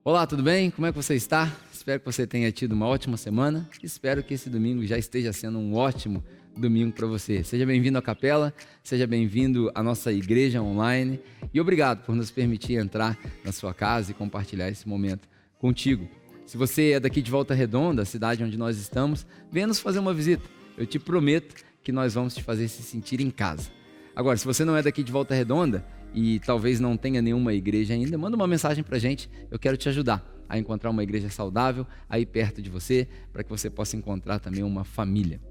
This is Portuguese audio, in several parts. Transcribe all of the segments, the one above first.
Olá, tudo bem? Como é que você está? Espero que você tenha tido uma ótima semana. Espero que esse domingo já esteja sendo um ótimo domingo para você. Seja bem-vindo à capela, seja bem-vindo à nossa igreja online e obrigado por nos permitir entrar na sua casa e compartilhar esse momento contigo. Se você é daqui de Volta Redonda, a cidade onde nós estamos, venha nos fazer uma visita. Eu te prometo que nós vamos te fazer se sentir em casa. Agora, se você não é daqui de Volta Redonda e talvez não tenha nenhuma igreja ainda, manda uma mensagem pra gente. Eu quero te ajudar a encontrar uma igreja saudável aí perto de você, para que você possa encontrar também uma família.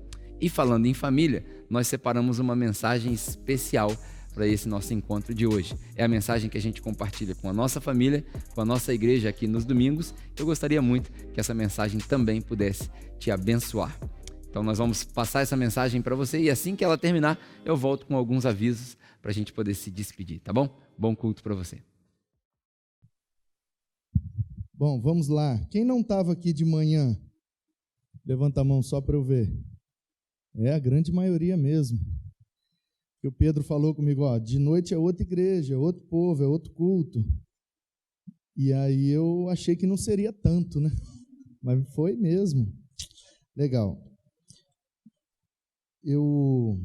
E falando em família, nós separamos uma mensagem especial para esse nosso encontro de hoje. É a mensagem que a gente compartilha com a nossa família, com a nossa igreja aqui nos domingos. Eu gostaria muito que essa mensagem também pudesse te abençoar. Então nós vamos passar essa mensagem para você e assim que ela terminar, eu volto com alguns avisos para a gente poder se despedir, tá bom? Bom culto para você. Bom, vamos lá. Quem não estava aqui de manhã? Levanta a mão só para eu ver. É a grande maioria mesmo. E o Pedro falou comigo, ó, de noite é outra igreja, é outro povo, é outro culto. E aí eu achei que não seria tanto, né? Mas foi mesmo. Legal. Eu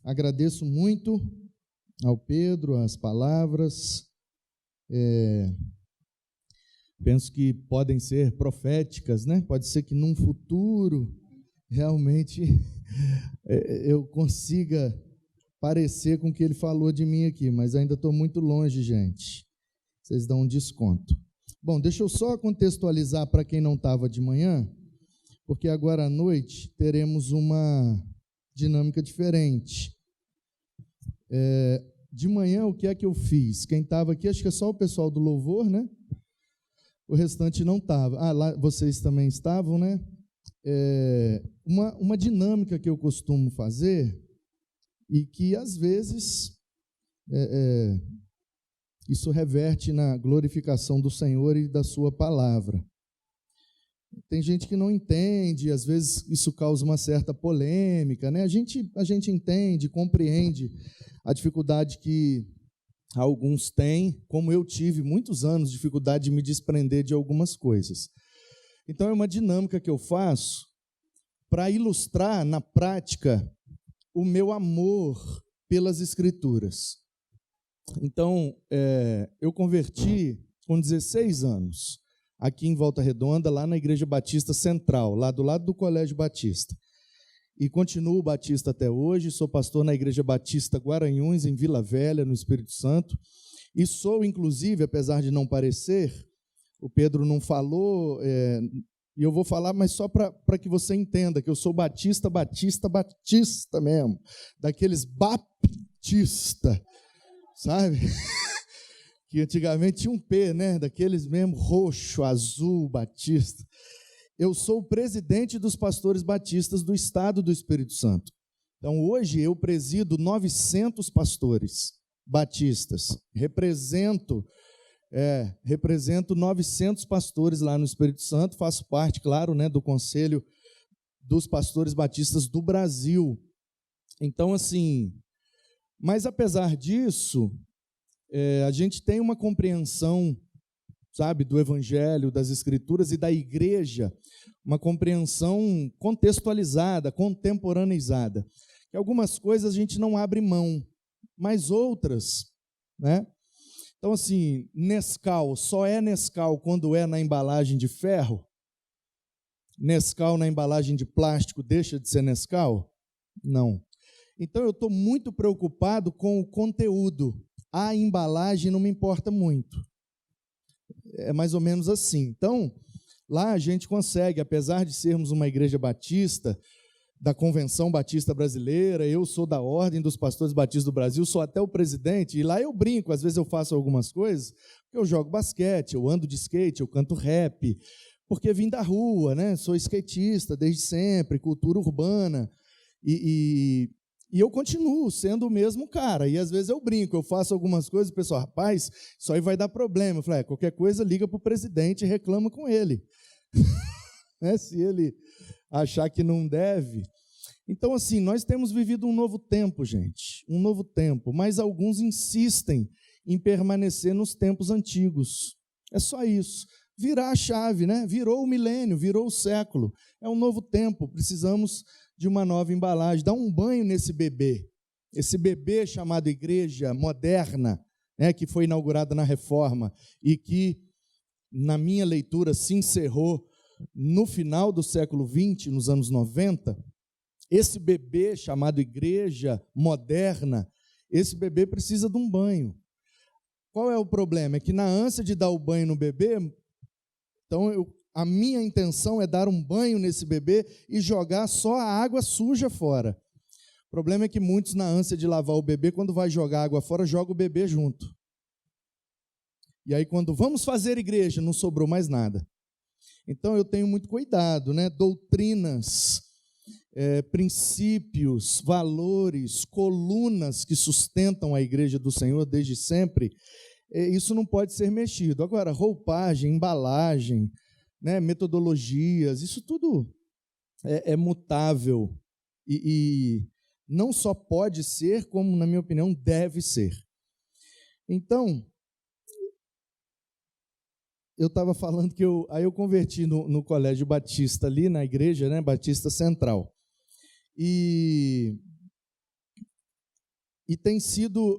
agradeço muito ao Pedro, as palavras. Penso que podem ser proféticas, né? Pode ser que num futuro realmente eu consiga parecer com o que ele falou de mim aqui, mas ainda estou muito longe, gente. Vocês dão um desconto. Bom, deixa eu só contextualizar para quem não estava de manhã, porque agora à noite teremos uma dinâmica diferente. De manhã, o que é que eu fiz? Quem estava aqui, acho que é só o pessoal do louvor, né? O restante não estava. Ah, lá vocês também estavam, né? Uma dinâmica que eu costumo fazer e que, às vezes, isso reverte na glorificação do Senhor e da sua palavra. Tem gente que não entende, às vezes isso causa uma certa polêmica, né? A gente entende, compreende a dificuldade que alguns têm, como eu tive muitos anos, dificuldade de me desprender de algumas coisas. Então, é uma dinâmica que eu faço para ilustrar na prática o meu amor pelas Escrituras. Então, eu converti com 16 anos, aqui em Volta Redonda, lá na Igreja Batista Central, lá do lado do Colégio Batista. E continuo batista até hoje, sou pastor na Igreja Batista Guaranhuns, em Vila Velha, no Espírito Santo. E sou, inclusive, apesar de não parecer, o Pedro não falou, e eu vou falar, mas só para que você entenda que eu sou batista mesmo, daqueles baptista, sabe? Que antigamente tinha um P, né? Daqueles mesmo, roxo, azul, batista. Eu sou o presidente dos pastores batistas do estado do Espírito Santo. Então, hoje eu presido 900 pastores batistas. Represento 900 pastores lá no Espírito Santo. Faço parte, claro, né, do Conselho dos Pastores Batistas do Brasil. Então, assim, mas apesar disso, a gente tem uma compreensão, sabe, do Evangelho, das Escrituras e da igreja, uma compreensão contextualizada, contemporaneizada. Que algumas coisas a gente não abre mão, mas outras, né? Então, assim, Nescau, só é Nescau quando é na embalagem de ferro? Nescau na embalagem de plástico deixa de ser Nescau? Não. Então, eu estou muito preocupado com o conteúdo. A embalagem não me importa muito. É mais ou menos assim. Então, lá a gente consegue, apesar de sermos uma igreja batista, da Convenção Batista Brasileira, eu sou da Ordem dos Pastores Batistas do Brasil, sou até o presidente, e lá eu brinco, às vezes eu faço algumas coisas, eu jogo basquete, eu ando de skate, eu canto rap, porque vim da rua, né? Sou skatista desde sempre, cultura urbana, e eu continuo sendo o mesmo cara, e às vezes eu brinco, eu faço algumas coisas, o pessoal, rapaz, isso aí vai dar problema. Eu falei, qualquer coisa liga para o presidente e reclama com ele. Né? Se ele achar que não deve. Então, assim, nós temos vivido um novo tempo, gente, um novo tempo, mas alguns insistem em permanecer nos tempos antigos. É só isso. Virar a chave, né? Virou o milênio, virou o século. É um novo tempo, precisamos de uma nova embalagem. Dá um banho nesse bebê. Esse bebê chamado igreja moderna, né, que foi inaugurada na Reforma e que, na minha leitura, se encerrou no final do século XX, nos anos 90. Esse bebê chamado igreja moderna, esse bebê precisa de um banho. Qual é o problema? É que na ânsia de dar o banho no bebê, então a minha intenção é dar um banho nesse bebê e jogar só a água suja fora. O problema é que muitos, na ânsia de lavar o bebê, quando vai jogar água fora, joga o bebê junto. E aí, quando vamos fazer igreja, não sobrou mais nada. Então, eu tenho muito cuidado, né? Doutrinas, princípios, valores, colunas que sustentam a igreja do Senhor desde sempre, isso não pode ser mexido. Agora, roupagem, embalagem, né? Metodologias, isso tudo é mutável e não só pode ser, como, na minha opinião, deve ser. Então, eu estava falando que eu converti no Colégio Batista, ali na igreja, né, Batista Central. E tem sido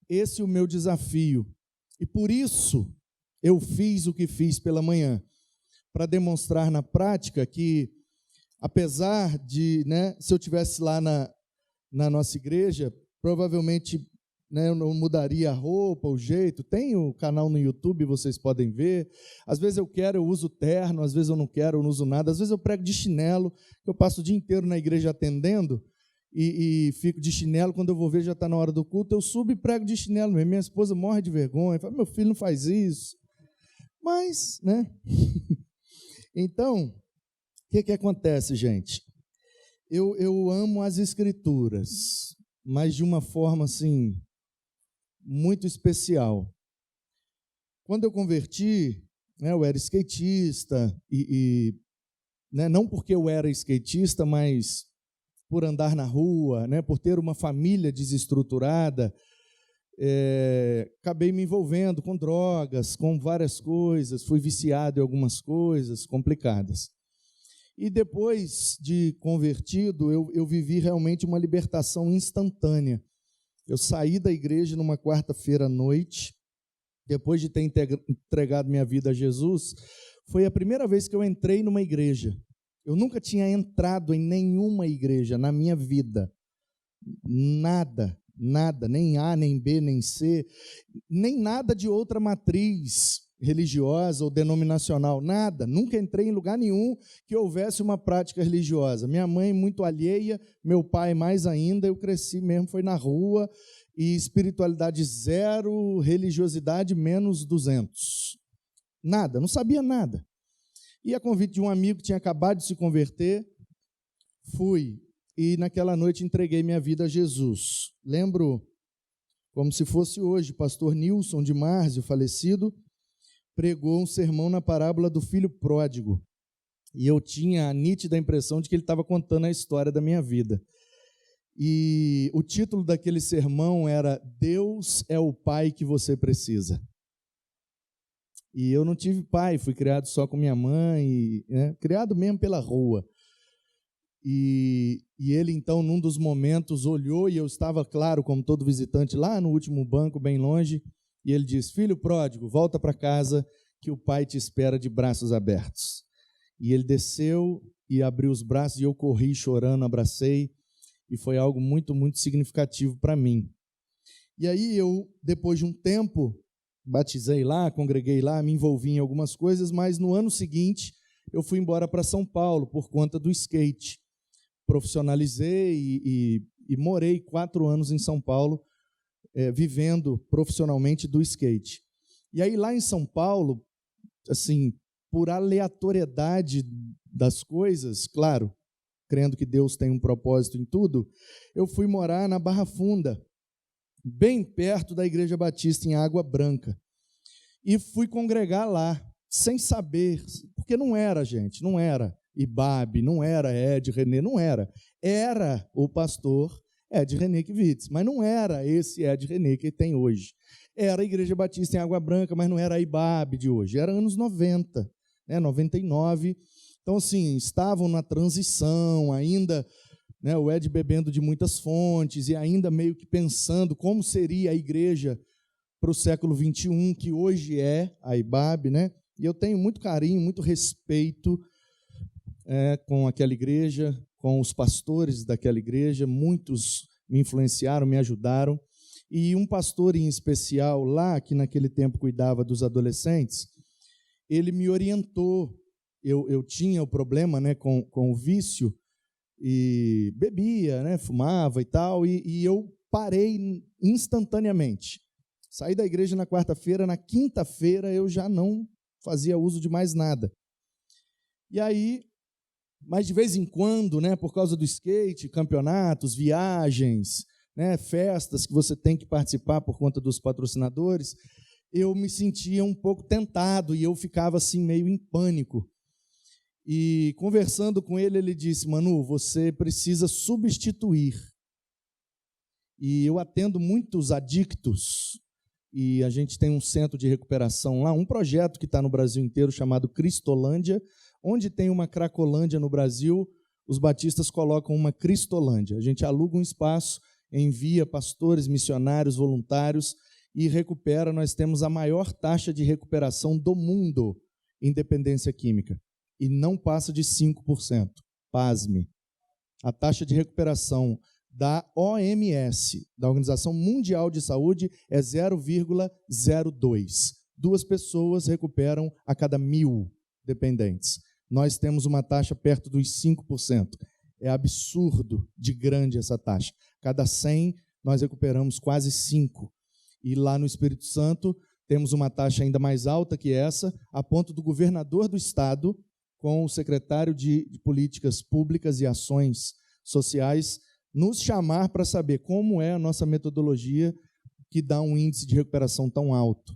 esse o meu desafio. E por isso eu fiz o que fiz pela manhã, para demonstrar na prática que, apesar de, né, se eu estivesse lá na nossa igreja, provavelmente, né, eu não mudaria a roupa, o jeito. Tem o canal no YouTube, vocês podem ver. Às vezes eu quero, eu uso terno, às vezes eu não quero, eu não uso nada. Às vezes eu prego de chinelo, eu passo o dia inteiro na igreja atendendo e fico de chinelo. Quando eu vou ver, já está na hora do culto, eu subo e prego de chinelo mesmo. Minha esposa morre de vergonha, fala: meu filho não faz isso. Mas, né? Então, o que acontece, gente? Eu amo as Escrituras, mas de uma forma, assim, muito especial. Quando eu converti, né, eu era skatista, né, não porque eu era skatista, mas por andar na rua, né, por ter uma família desestruturada, acabei me envolvendo com drogas, com várias coisas, fui viciado em algumas coisas complicadas. E depois de convertido, eu vivi realmente uma libertação instantânea. Eu saí da igreja numa quarta-feira à noite, depois de ter entregado minha vida a Jesus. Foi a primeira vez que eu entrei numa igreja. Eu nunca tinha entrado em nenhuma igreja na minha vida. Nada, nem A, nem B, nem C, nem nada de outra matriz religiosa ou denominacional, nada. Nunca entrei em lugar nenhum que houvesse uma prática religiosa. Minha mãe muito alheia, meu pai mais ainda. Eu cresci mesmo, foi na rua, e espiritualidade zero, religiosidade menos 200. Nada, não sabia nada. E a convite de um amigo que tinha acabado de se converter, fui, e naquela noite entreguei minha vida a Jesus. Lembro, como se fosse hoje, pastor Nilson de Márcio, falecido, pregou um sermão na parábola do filho pródigo. E eu tinha a nítida impressão de que ele estava contando a história da minha vida. E o título daquele sermão era: Deus é o pai que você precisa. E eu não tive pai, fui criado só com minha mãe, né, criado mesmo pela rua. E ele, então, num dos momentos, olhou, e eu estava, claro, como todo visitante, lá no último banco, bem longe, e ele disse: filho pródigo, volta para casa, que o pai te espera de braços abertos. E ele desceu e abriu os braços, e eu corri chorando, abracei, e foi algo muito, muito significativo para mim. E aí eu, depois de um tempo, batizei lá, congreguei lá, me envolvi em algumas coisas, mas no ano seguinte eu fui embora para São Paulo por conta do skate. Profissionalizei e morei 4 anos em São Paulo, vivendo profissionalmente do skate. E aí lá em São Paulo, assim, por aleatoriedade das coisas, claro, crendo que Deus tem um propósito em tudo, eu fui morar na Barra Funda, bem perto da Igreja Batista, em Água Branca. E fui congregar lá, sem saber, porque não era, gente, não era Ibabe, não era Ed, Renê, não era. Era o pastor Ed Renekiewicz, mas não era esse Ed René que tem hoje. Era a Igreja Batista em Água Branca, mas não era a IBAB de hoje, era anos 90, 99. Então, assim, estavam na transição, ainda, o Ed bebendo de muitas fontes e ainda meio que pensando como seria a igreja para o século XXI, que hoje é a IBAB, E eu tenho muito carinho, muito respeito com aquela igreja, com os pastores daquela igreja, muitos me influenciaram, me ajudaram, e um pastor em especial lá, que naquele tempo cuidava dos adolescentes, ele me orientou. Eu tinha o problema com o vício, e bebia, fumava e tal, e eu parei instantaneamente. Saí da igreja na quarta-feira, na quinta-feira eu já não fazia uso de mais nada. E aí, mas de vez em quando, por causa do skate, campeonatos, viagens, festas que você tem que participar por conta dos patrocinadores, eu me sentia um pouco tentado e eu ficava assim meio em pânico. E conversando com ele, ele disse: Manu, você precisa substituir. E eu atendo muitos adictos, e a gente tem um centro de recuperação lá, um projeto que está no Brasil inteiro chamado Cristolândia. Onde tem uma Cracolândia no Brasil, os batistas colocam uma Cristolândia. A gente aluga um espaço, envia pastores, missionários, voluntários e recupera. Nós temos a maior taxa de recuperação do mundo em dependência química. E não passa de 5%. Pasme. A taxa de recuperação da OMS, da Organização Mundial de Saúde, é 0,02. 2 pessoas recuperam a cada 1.000 dependentes. Nós temos uma taxa perto dos 5%. É absurdo de grande essa taxa. Cada 100, nós recuperamos quase 5. E lá no Espírito Santo, temos uma taxa ainda mais alta que essa, a ponto do governador do estado, com o secretário de Políticas Públicas e Ações Sociais, nos chamar para saber como é a nossa metodologia que dá um índice de recuperação tão alto.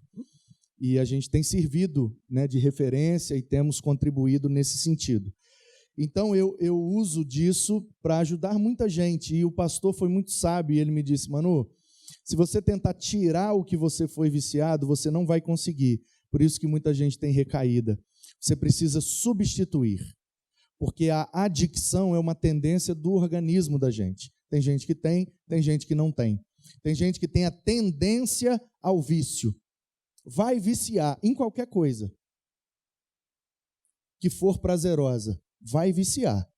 E a gente tem servido de referência e temos contribuído nesse sentido. Então, eu uso disso para ajudar muita gente. E o pastor foi muito sábio e ele me disse: Manu, se você tentar tirar o que você foi viciado, você não vai conseguir. Por isso que muita gente tem recaída. Você precisa substituir. Porque a adicção é uma tendência do organismo da gente. Tem gente que tem gente que não tem. Tem gente que tem a tendência ao vício. Vai viciar em qualquer coisa que for prazerosa. Vai viciar.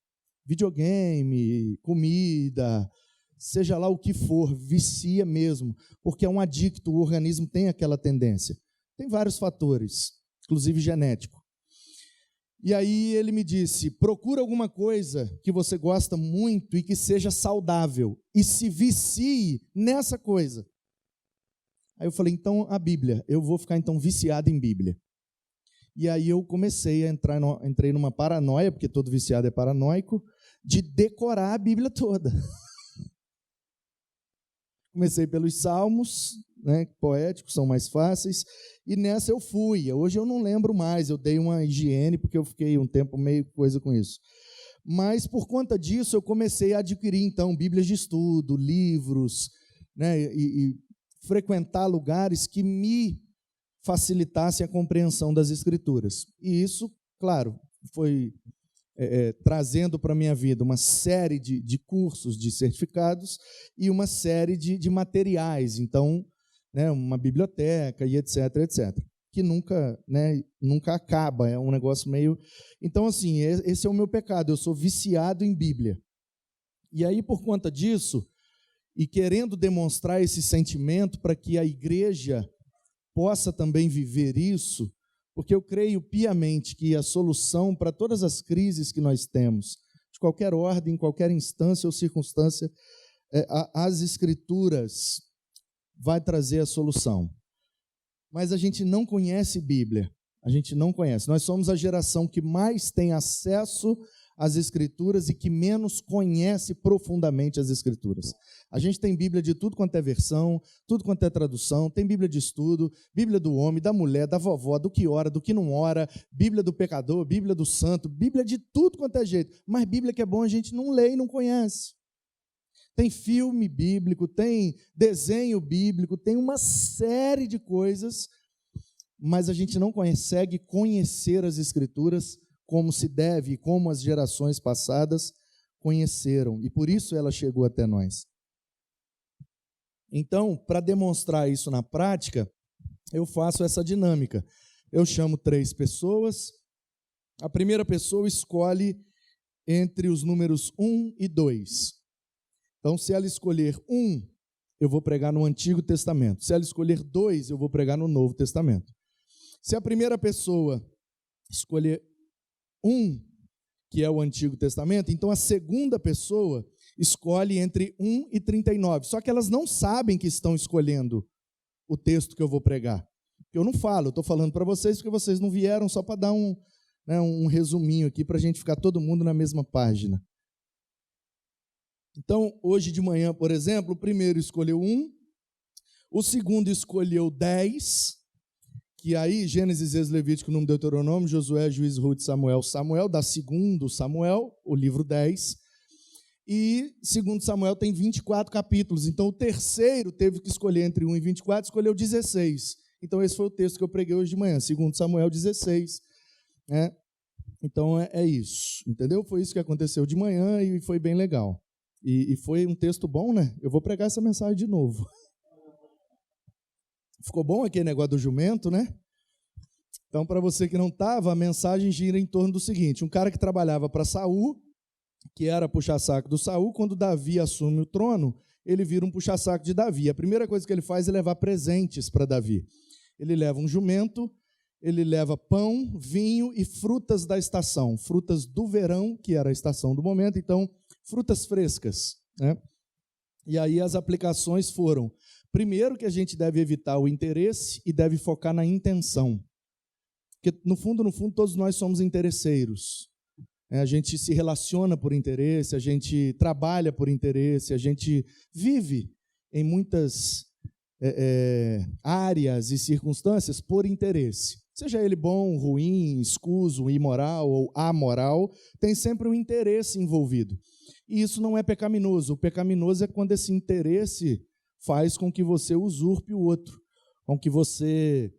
Videogame, comida, seja lá o que for, vicia mesmo. Porque é um adicto, o organismo tem aquela tendência. Tem vários fatores, inclusive genético. E aí ele me disse: procura alguma coisa que você gosta muito e que seja saudável, e se vicie nessa coisa. Aí eu falei: então a Bíblia, eu vou ficar então viciado em Bíblia. E aí eu comecei a entrei numa paranoia, porque todo viciado é paranoico, de decorar a Bíblia toda. Comecei pelos salmos, poéticos, são mais fáceis, e nessa eu fui. Hoje eu não lembro mais, eu dei uma higiene, porque eu fiquei um tempo meio coisa com isso. Mas por conta disso eu comecei a adquirir então Bíblias de estudo, livros, e frequentar lugares que me facilitassem a compreensão das Escrituras. E isso, claro, foi trazendo para a minha vida uma série de cursos, de certificados e uma série de materiais. Então, uma biblioteca e etc, etc. Que nunca acaba, é um negócio meio... Então, assim, esse é o meu pecado, eu sou viciado em Bíblia. E aí, por conta disso, e querendo demonstrar esse sentimento para que a igreja possa também viver isso, porque eu creio piamente que a solução para todas as crises que nós temos, de qualquer ordem, em qualquer instância ou circunstância, as Escrituras vai trazer a solução. Mas a gente não conhece Bíblia, a gente não conhece. Nós somos a geração que mais tem acesso às Escrituras e que menos conhece profundamente as Escrituras. A gente tem Bíblia de tudo quanto é versão, tudo quanto é tradução, tem Bíblia de estudo, Bíblia do homem, da mulher, da vovó, do que ora, do que não ora, Bíblia do pecador, Bíblia do santo, Bíblia de tudo quanto é jeito. Mas Bíblia que é bom a gente não lê e não conhece. tem filme bíblico, tem desenho bíblico, tem uma série de coisas, mas a gente não consegue conhecer as Escrituras como se deve e como as gerações passadas conheceram, e por isso ela chegou até nós. Então, para demonstrar isso na prática, eu faço essa dinâmica. Eu chamo 3 pessoas, a primeira pessoa escolhe entre os números 1 e 2. Então, se ela escolher 1, eu vou pregar no Antigo Testamento. Se ela escolher 2, eu vou pregar no Novo Testamento. Se a primeira pessoa escolher 1, que é o Antigo Testamento, então a segunda pessoa escolhe entre 1 e 39. Só que elas não sabem que estão escolhendo o texto que eu vou pregar. Eu não falo, eu estou falando para vocês porque vocês não vieram só para dar um resuminho aqui para a gente ficar todo mundo na mesma página. Então, hoje de manhã, por exemplo, o primeiro escolheu 1, o segundo escolheu 10, que aí, Gênesis, Êxodo, Levítico, Número, Deuteronômio, Josué, Juízes, Ruth, Samuel, dá segundo Samuel, o livro 10, e segundo Samuel tem 24 capítulos, então o terceiro teve que escolher entre 1 e 24, escolheu 16. Então esse foi o texto que eu preguei hoje de manhã, segundo Samuel 16, né? Então é isso, entendeu? Foi isso que aconteceu de manhã e foi bem legal. E foi um texto bom, né? Eu vou pregar essa mensagem de novo. Ficou bom aquele negócio do jumento, né? Então, para você que não estava, a mensagem gira em torno do seguinte: um cara que trabalhava para Saul, que era puxa-saco do Saul, quando Davi assume o trono, ele vira um puxa-saco de Davi. A primeira coisa que ele faz é levar presentes para Davi. Ele leva um jumento, ele leva pão, vinho e frutas da estação, frutas do verão, que era a estação do momento, então, frutas frescas, né? E aí as aplicações foram: primeiro, que a gente deve evitar o interesse e deve focar na intenção. Porque, no fundo, todos nós somos interesseiros. A gente se relaciona por interesse, a gente trabalha por interesse, a gente vive em muitas áreas e circunstâncias por interesse. Seja ele bom, ruim, escuso, imoral ou amoral, tem sempre um interesse envolvido. E isso não é pecaminoso. O pecaminoso é quando esse interesse faz com que você usurpe o outro, com que você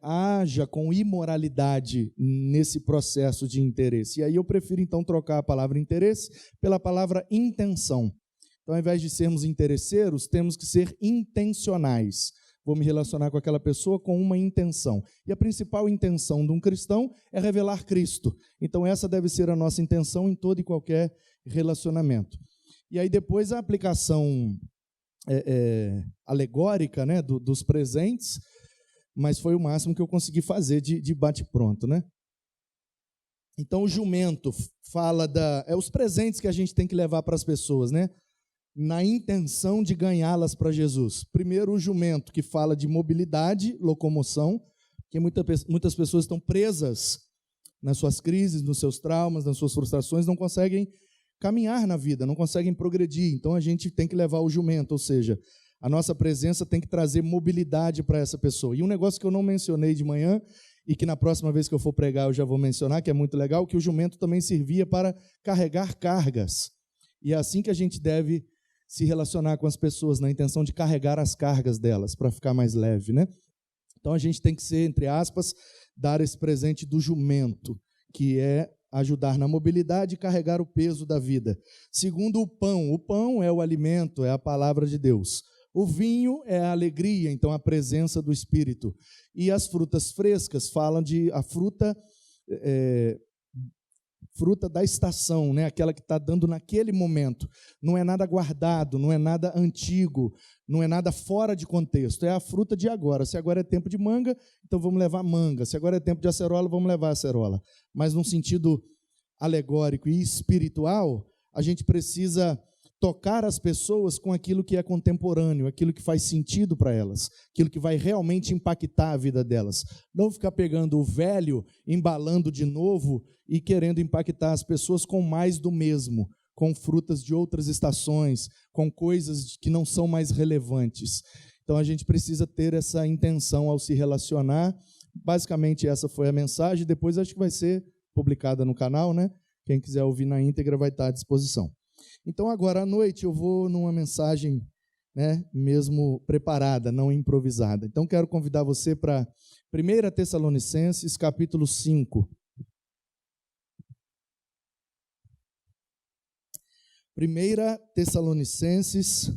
haja com imoralidade nesse processo de interesse. E aí eu prefiro, então, trocar a palavra interesse pela palavra intenção. Então, ao invés de sermos interesseiros, temos que ser intencionais. Vou me relacionar com aquela pessoa com uma intenção. E a principal intenção de um cristão é revelar Cristo. Então, essa deve ser a nossa intenção em todo e qualquer relacionamento. E aí, depois, a aplicação alegórica, né, dos presentes, mas foi o máximo que eu consegui fazer de bate-pronto, né? Então, o jumento fala os presentes que a gente tem que levar para as pessoas, né? Na intenção de ganhá-las para Jesus. Primeiro, o jumento, que fala de mobilidade, locomoção, porque muitas pessoas estão presas nas suas crises, nos seus traumas, nas suas frustrações, não conseguem caminhar na vida, não conseguem progredir. Então, a gente tem que levar o jumento, ou seja, a nossa presença tem que trazer mobilidade para essa pessoa. E um negócio que eu não mencionei de manhã, e que na próxima vez que eu for pregar eu já vou mencionar, que é muito legal, que o jumento também servia para carregar cargas. E é assim que a gente deve se relacionar com as pessoas, na intenção de carregar as cargas delas, para ficar mais leve, né? Então a gente tem que ser, entre aspas, dar esse presente do jumento, que é ajudar na mobilidade e carregar o peso da vida. Segundo, o pão é o alimento, é a palavra de Deus. O vinho é a alegria, então a presença do Espírito. E as frutas frescas falam de a fruta da estação, né? Aquela que está dando naquele momento. Não é nada guardado, não é nada antigo, não é nada fora de contexto. É a fruta de agora. Se agora é tempo de manga, então vamos levar manga. Se agora é tempo de acerola, vamos levar acerola. Mas num sentido alegórico e espiritual, a gente precisa tocar as pessoas com aquilo que é contemporâneo, aquilo que faz sentido para elas, aquilo que vai realmente impactar a vida delas. Não ficar pegando o velho, embalando de novo e querendo impactar as pessoas com mais do mesmo, com frutas de outras estações, com coisas que não são mais relevantes. Então a gente precisa ter essa intenção ao se relacionar. Basicamente essa foi a mensagem, depois acho que vai ser publicada no canal, né? Quem quiser ouvir na íntegra vai estar à disposição. Então agora à noite eu vou numa mensagem, né, mesmo preparada, não improvisada. Então quero convidar você para 1 Tessalonicenses, capítulo 5. 1 Tessalonicenses,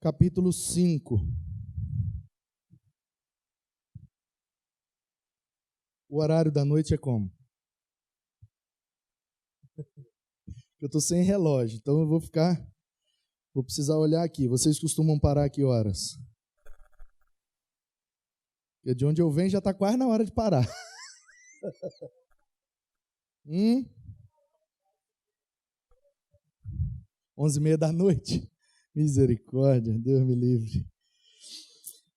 capítulo 5. O horário da noite é como? Eu estou sem relógio, então eu vou precisar olhar aqui. Vocês costumam parar a que horas? Porque de onde eu venho já está quase na hora de parar. 11h30 da noite? Misericórdia, Deus me livre.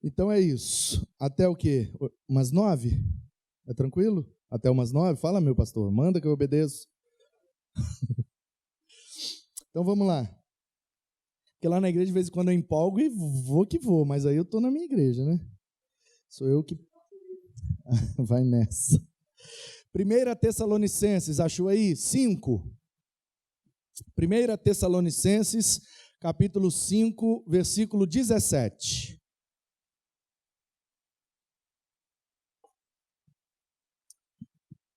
Então é isso. Até o quê? Umas 9? É tranquilo? Até umas 9? Fala, meu pastor, manda que eu obedeço. Então vamos lá. Porque lá na igreja, de vez em quando eu empolgo e vou que vou, mas aí eu estou na minha igreja, né? Sou eu que... Vai nessa. 1 Tessalonicenses, achou aí? 5. 1 Tessalonicenses, capítulo 5, versículo 17.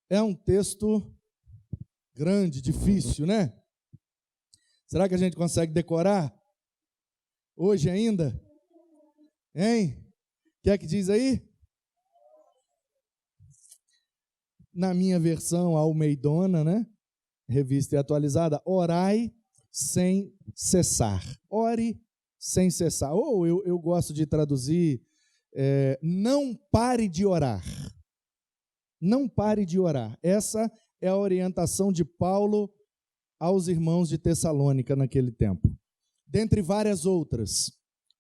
É um texto grande, difícil, né? Será que a gente consegue decorar? Hoje ainda? Hein? O que é que diz aí? Na minha versão almeidona, né? Revista e atualizada, orai sem cessar. Ore sem cessar. Ou eu gosto de traduzir, não pare de orar. Não pare de orar. Essa é a orientação de Paulo aos irmãos de Tessalônica naquele tempo. Dentre várias outras,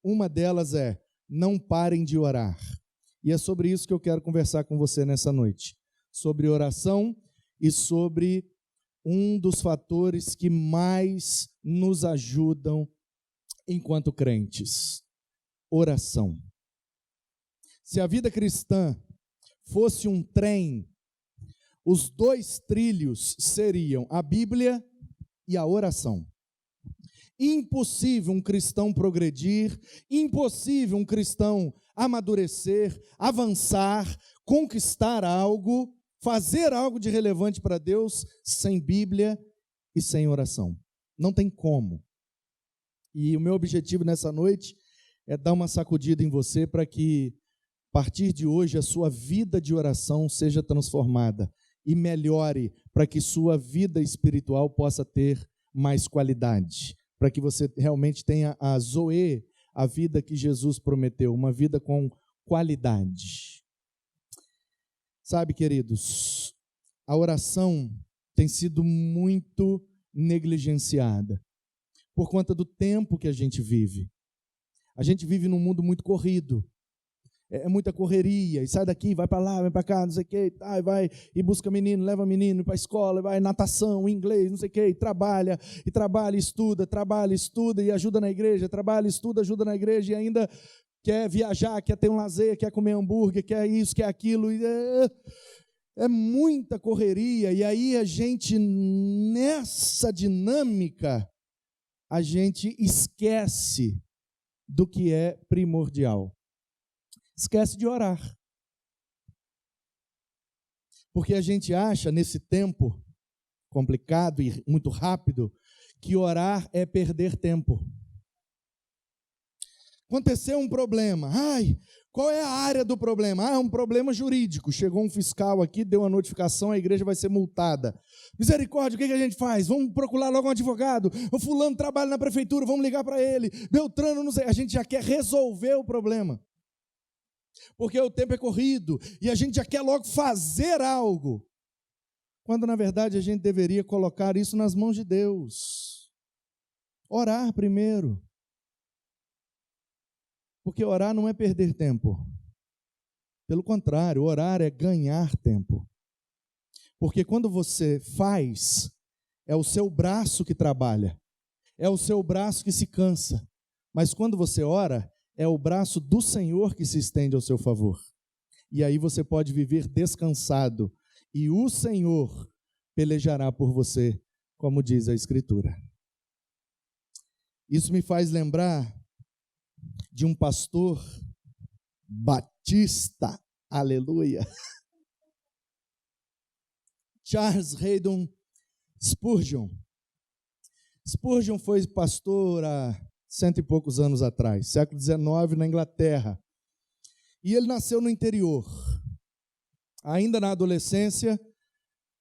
uma delas é, não parem de orar. E é sobre isso que eu quero conversar com você nessa noite. Sobre oração e sobre um dos fatores que mais nos ajudam enquanto crentes. Oração. Se a vida cristã fosse um trem, os 2 trilhos seriam a Bíblia e a oração. Impossível um cristão progredir, impossível um cristão amadurecer, avançar, conquistar algo, fazer algo de relevante para Deus sem Bíblia e sem oração. Não tem como. E o meu objetivo nessa noite é dar uma sacudida em você para que, a partir de hoje, a sua vida de oração seja transformada e melhore para que sua vida espiritual possa ter mais qualidade, para que você realmente tenha a Zoe, a vida que Jesus prometeu, uma vida com qualidade. Sabe, queridos, a oração tem sido muito negligenciada por conta do tempo que a gente vive. A gente vive num mundo muito corrido. É muita correria, e sai daqui, vai para lá, vai para cá, não sei o que, vai e busca menino, leva menino para a escola, vai natação, inglês, não sei o que, e trabalha, estuda e ajuda na igreja, trabalha, estuda, ajuda na igreja e ainda quer viajar, quer ter um lazer, quer comer hambúrguer, quer isso, quer aquilo, é muita correria, e aí a gente, nessa dinâmica, a gente esquece do que é primordial. Esquece de orar. Porque a gente acha, nesse tempo complicado e muito rápido, que orar é perder tempo. Aconteceu um problema. Qual é a área do problema? É um problema jurídico. Chegou um fiscal aqui, deu uma notificação, a igreja vai ser multada. Misericórdia, o que a gente faz? Vamos procurar logo um advogado. O fulano trabalha na prefeitura, vamos ligar para ele. Beltrano, não sei. A gente já quer resolver o problema. Porque o tempo é corrido e a gente já quer logo fazer algo. Quando, na verdade, a gente deveria colocar isso nas mãos de Deus. Orar primeiro. Porque orar não é perder tempo. Pelo contrário, orar é ganhar tempo. Porque quando você faz, é o seu braço que trabalha, é o seu braço que se cansa. Mas quando você ora, é o braço do Senhor que se estende ao seu favor. E aí você pode viver descansado. E o Senhor pelejará por você, como diz a Escritura. Isso me faz lembrar de um pastor batista, aleluia, Charles Haddon Spurgeon. Spurgeon foi pastor há 100 e poucos anos atrás, século XIX, na Inglaterra. E ele nasceu no interior. Ainda na adolescência,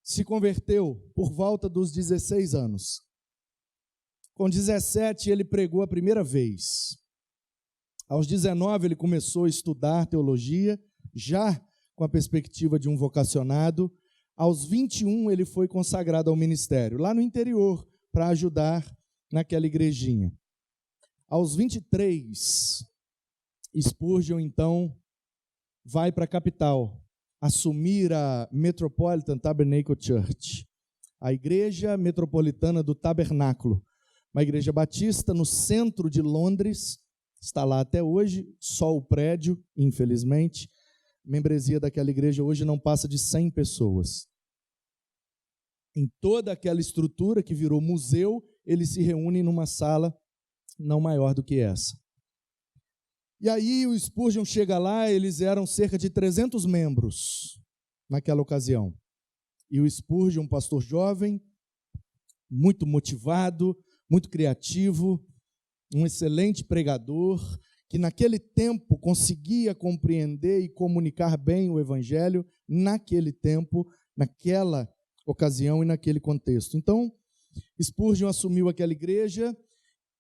se converteu por volta dos 16 anos. Com 17, ele pregou a primeira vez. Aos 19, ele começou a estudar teologia, já com a perspectiva de um vocacionado. Aos 21, ele foi consagrado ao ministério, lá no interior, para ajudar naquela igrejinha. Aos 23, Spurgeon, então, vai para a capital, assumir a Metropolitan Tabernacle Church, a igreja metropolitana do Tabernáculo, uma igreja batista no centro de Londres, está lá até hoje, só o prédio, infelizmente. A membresia daquela igreja hoje não passa de 100 pessoas. Em toda aquela estrutura que virou museu, eles se reúnem numa sala não maior do que essa. E aí o Spurgeon chega lá, eles eram cerca de 300 membros naquela ocasião. E o Spurgeon, um pastor jovem, muito motivado, muito criativo, um excelente pregador, que naquele tempo conseguia compreender e comunicar bem o evangelho, naquele tempo, naquela ocasião e naquele contexto. Então, Spurgeon assumiu aquela igreja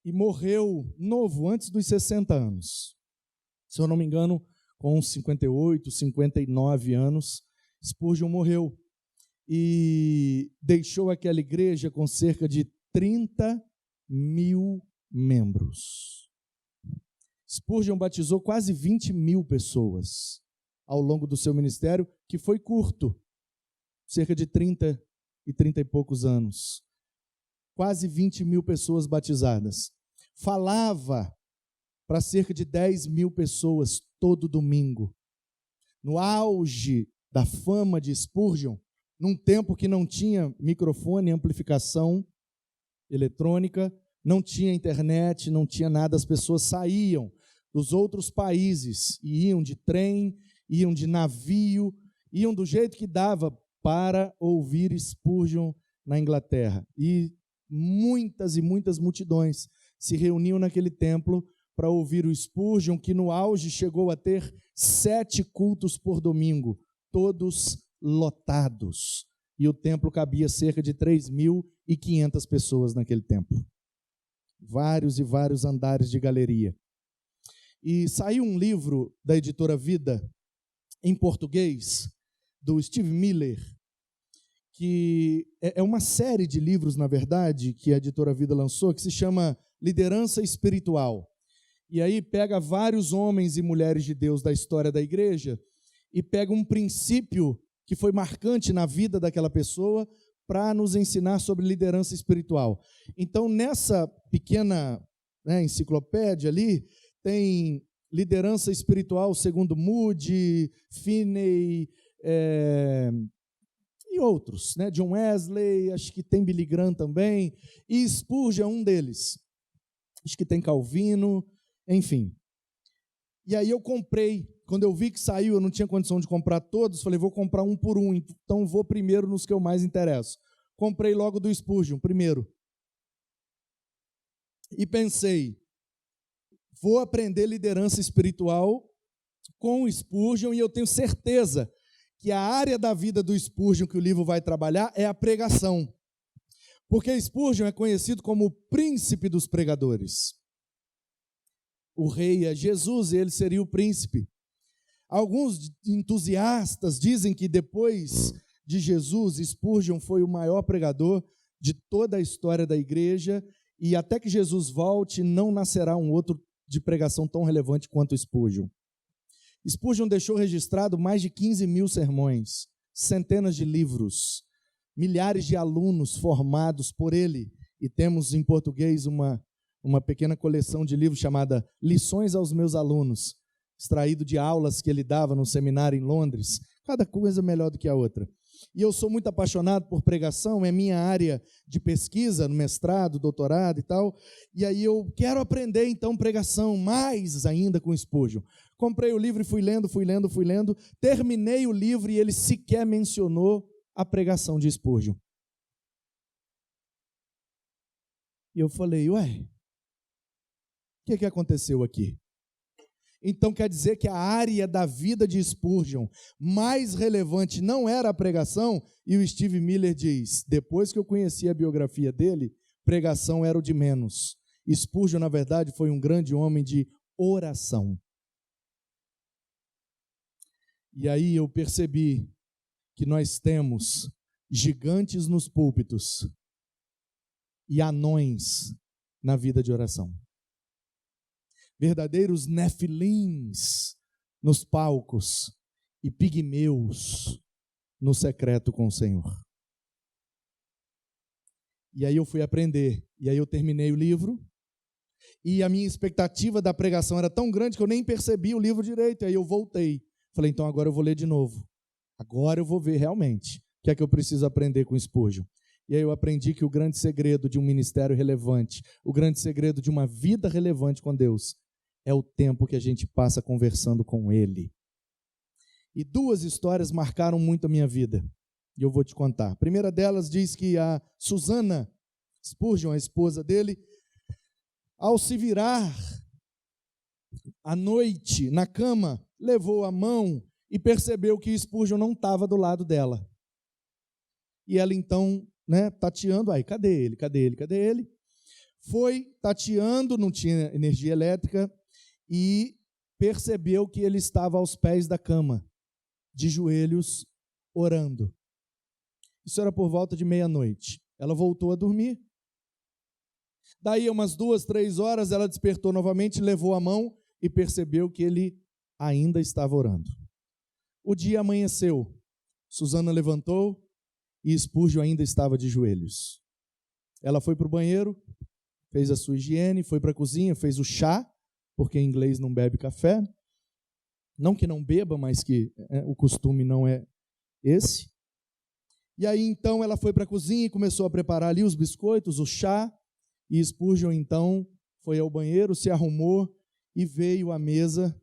e morreu novo, antes dos 60 anos. Se eu não me engano, com 58, 59 anos, Spurgeon morreu e deixou aquela igreja com cerca de 30 mil membros. Spurgeon batizou quase 20 mil pessoas ao longo do seu ministério, que foi curto, cerca de 30 e poucos anos. Quase 20 mil pessoas batizadas. Falava para cerca de 10 mil pessoas todo domingo. No auge da fama de Spurgeon, num tempo que não tinha microfone, amplificação eletrônica, não tinha internet, não tinha nada, as pessoas saíam dos outros países e iam de trem, iam de navio, iam do jeito que dava para ouvir Spurgeon na Inglaterra. E muitas multidões se reuniam naquele templo para ouvir o Spurgeon, que no auge chegou a ter 7 cultos por domingo, todos lotados. E o templo cabia cerca de 3.500 pessoas naquele templo. Vários e vários andares de galeria. E saiu um livro da editora Vida, em português, do Steve Miller, que é uma série de livros, na verdade, que a editora Vida lançou, que se chama Liderança Espiritual. E aí pega vários homens e mulheres de Deus da história da igreja e pega um princípio que foi marcante na vida daquela pessoa para nos ensinar sobre liderança espiritual. Então, nessa pequena enciclopédia ali, tem liderança espiritual segundo Moody, Finney, e outros, John Wesley, acho que tem Billy Graham também, e Spurgeon é um deles. Acho que tem Calvino, enfim. E aí eu comprei, quando eu vi que saiu, eu não tinha condição de comprar todos, falei, vou comprar um por um, então vou primeiro nos que eu mais interesso. Comprei logo do Spurgeon, primeiro. E pensei, vou aprender liderança espiritual com o Spurgeon, e eu tenho certeza que a área da vida do Spurgeon que o livro vai trabalhar é a pregação. Porque Spurgeon é conhecido como o príncipe dos pregadores. O rei é Jesus e ele seria o príncipe. Alguns entusiastas dizem que depois de Jesus, Spurgeon foi o maior pregador de toda a história da igreja, e até que Jesus volte, não nascerá um outro de pregação tão relevante quanto Spurgeon. Spurgeon deixou registrado mais de 15 mil sermões, centenas de livros, milhares de alunos formados por ele, e temos em português uma pequena coleção de livros chamada Lições aos Meus Alunos, extraído de aulas que ele dava no seminário em Londres, cada coisa melhor do que a outra. E eu sou muito apaixonado por pregação, é minha área de pesquisa, no mestrado, doutorado e tal, e aí eu quero aprender então pregação, mais ainda com Spurgeon. Comprei o livro e fui lendo, terminei o livro e ele sequer mencionou a pregação de Spurgeon. E eu falei, ué, o que aconteceu aqui? Então quer dizer que a área da vida de Spurgeon mais relevante não era a pregação? E o Steve Miller diz, depois que eu conheci a biografia dele, pregação era o de menos. Spurgeon, na verdade, foi um grande homem de oração. E aí eu percebi que nós temos gigantes nos púlpitos e anões na vida de oração. Verdadeiros nefilins nos palcos e pigmeus no secreto com o Senhor. E aí eu fui aprender, e aí eu terminei o livro, e a minha expectativa da pregação era tão grande que eu nem percebi o livro direito, aí eu voltei. Falei, então agora eu vou ler de novo. Agora eu vou ver realmente o que é que eu preciso aprender com Spurgeon. E aí eu aprendi que o grande segredo de um ministério relevante, o grande segredo de uma vida relevante com Deus, é o tempo que a gente passa conversando com Ele. E duas histórias marcaram muito a minha vida, e eu vou te contar. A primeira delas diz que a Susana Spurgeon, a esposa dele, ao se virar à noite na cama, levou a mão e percebeu que Spurgeon não estava do lado dela. E ela então, tateando, cadê ele? Foi tateando, não tinha energia elétrica, e percebeu que ele estava aos pés da cama, de joelhos, orando. Isso era por volta de meia-noite. Ela voltou a dormir. Daí, umas 2, 3 horas, ela despertou novamente, levou a mão e percebeu que ele ainda estava orando. O dia amanheceu. Susana levantou e Spurgeon ainda estava de joelhos. Ela foi para o banheiro, fez a sua higiene, foi para a cozinha, fez o chá, porque em inglês não bebe café. Não que não beba, mas que o costume não é esse. E aí então ela foi para a cozinha e começou a preparar ali os biscoitos, o chá, e Spurgeon então foi ao banheiro, se arrumou e veio à mesa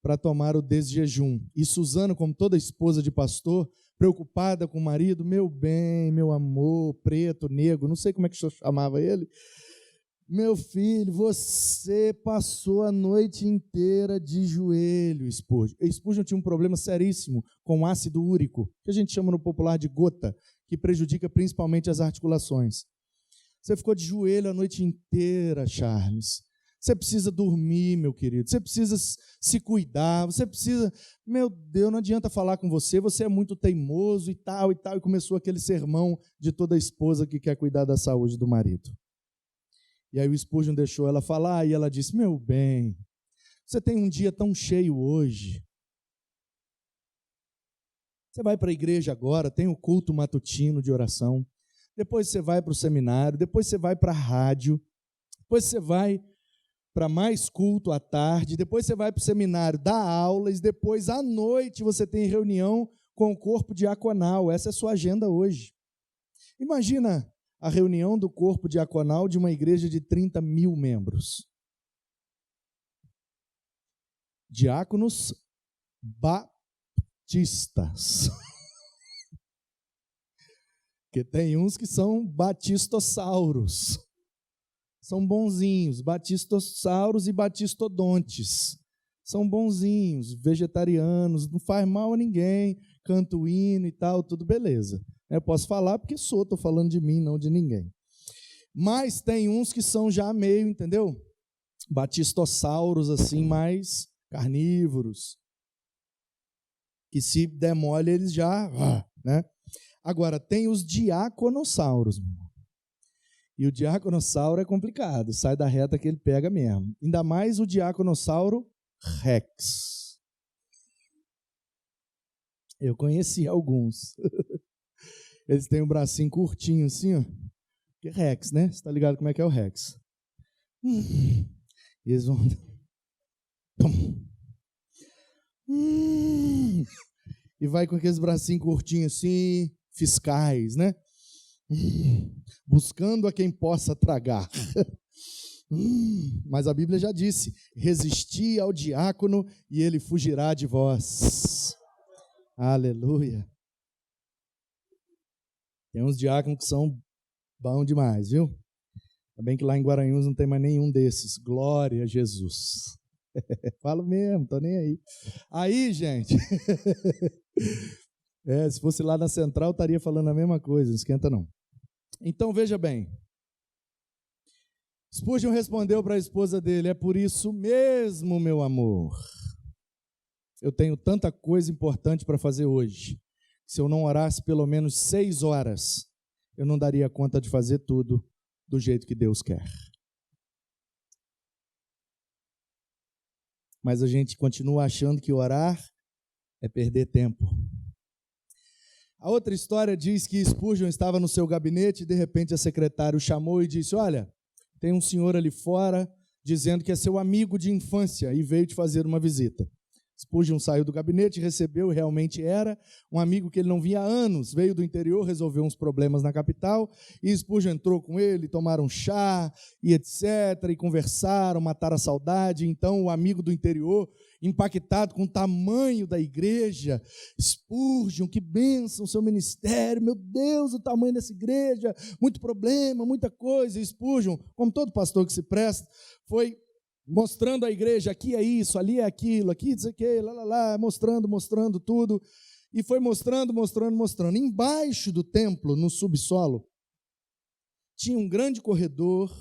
para tomar o desjejum. E Susana, como toda esposa de pastor, preocupada com o marido, meu bem, meu amor, preto, negro, não sei como é que o senhor chamava ele, meu filho, você passou a noite inteira de joelho, Spurgeon. Spurgeon tinha um problema seríssimo com ácido úrico, que a gente chama no popular de gota, que prejudica principalmente as articulações. Você ficou de joelho a noite inteira, Charles. Você precisa dormir, meu querido. Você precisa se cuidar. Você precisa... Meu Deus, não adianta falar com você. Você é muito teimoso e tal, e tal. E começou aquele sermão de toda esposa que quer cuidar da saúde do marido. E aí o Spurgeon deixou ela falar e ela disse, meu bem, você tem um dia tão cheio hoje. Você vai para a igreja agora, tem o culto matutino de oração. Depois você vai para o seminário, depois você vai para a rádio, depois você vai para mais culto à tarde, depois você vai para o seminário dar aulas, depois à noite você tem reunião com o corpo diaconal. Essa é a sua agenda hoje. Imagina a reunião do corpo diaconal de uma igreja de 30 mil membros. Diáconos batistas. Porque tem uns que são batistossauros. São bonzinhos, batistossauros e batistodontes. São bonzinhos, vegetarianos, não faz mal a ninguém, cantam o hino e tal, tudo beleza. Eu posso falar porque estou falando de mim, não de ninguém. Mas tem uns que são já meio, entendeu? Batistossauros, assim, mais carnívoros. Que se der mole, eles já... né? Agora, tem os diaconossauros. E o diaconossauro é complicado. Sai da reta que ele pega mesmo. Ainda mais o diaconossauro rex. Eu conheci alguns. Eles têm um bracinho curtinho assim, ó. Que é rex, né? Você tá ligado como é que é o rex? Eles vão... e vai com aqueles bracinhos curtinhos assim, fiscais, né? Buscando a quem possa tragar. Mas a Bíblia já disse: resisti ao diácono e ele fugirá de vós. Aleluia. Tem uns diáconos que são bons demais, viu? Ainda bem que lá em Guaranhuns não tem mais nenhum desses. Glória a Jesus. Falo mesmo, tô nem aí. Aí, gente, se fosse lá na Central, estaria falando a mesma coisa, não esquenta não. Então, veja bem. Spurgeon respondeu para a esposa dele: é por isso mesmo, meu amor. Eu tenho tanta coisa importante para fazer hoje. Se eu não orasse pelo menos 6 horas, eu não daria conta de fazer tudo do jeito que Deus quer. Mas a gente continua achando que orar é perder tempo. A outra história diz que Spurgeon estava no seu gabinete e de repente a secretária o chamou e disse: olha, tem um senhor ali fora dizendo que é seu amigo de infância e veio te fazer uma visita. Spurgeon saiu do gabinete, recebeu, realmente era um amigo que ele não via há anos, veio do interior, resolveu uns problemas na capital, e Spurgeon entrou com ele, tomaram chá e etc, e conversaram, mataram a saudade. Então o amigo do interior, impactado com o tamanho da igreja: Spurgeon, que bênção o seu ministério, meu Deus, o tamanho dessa igreja, muito problema, muita coisa. E Spurgeon, como todo pastor que se presta, foi mostrando à igreja: aqui é isso, ali é aquilo, aqui diz aqui, mostrando tudo. E foi mostrando. Embaixo do templo, no subsolo, tinha um grande corredor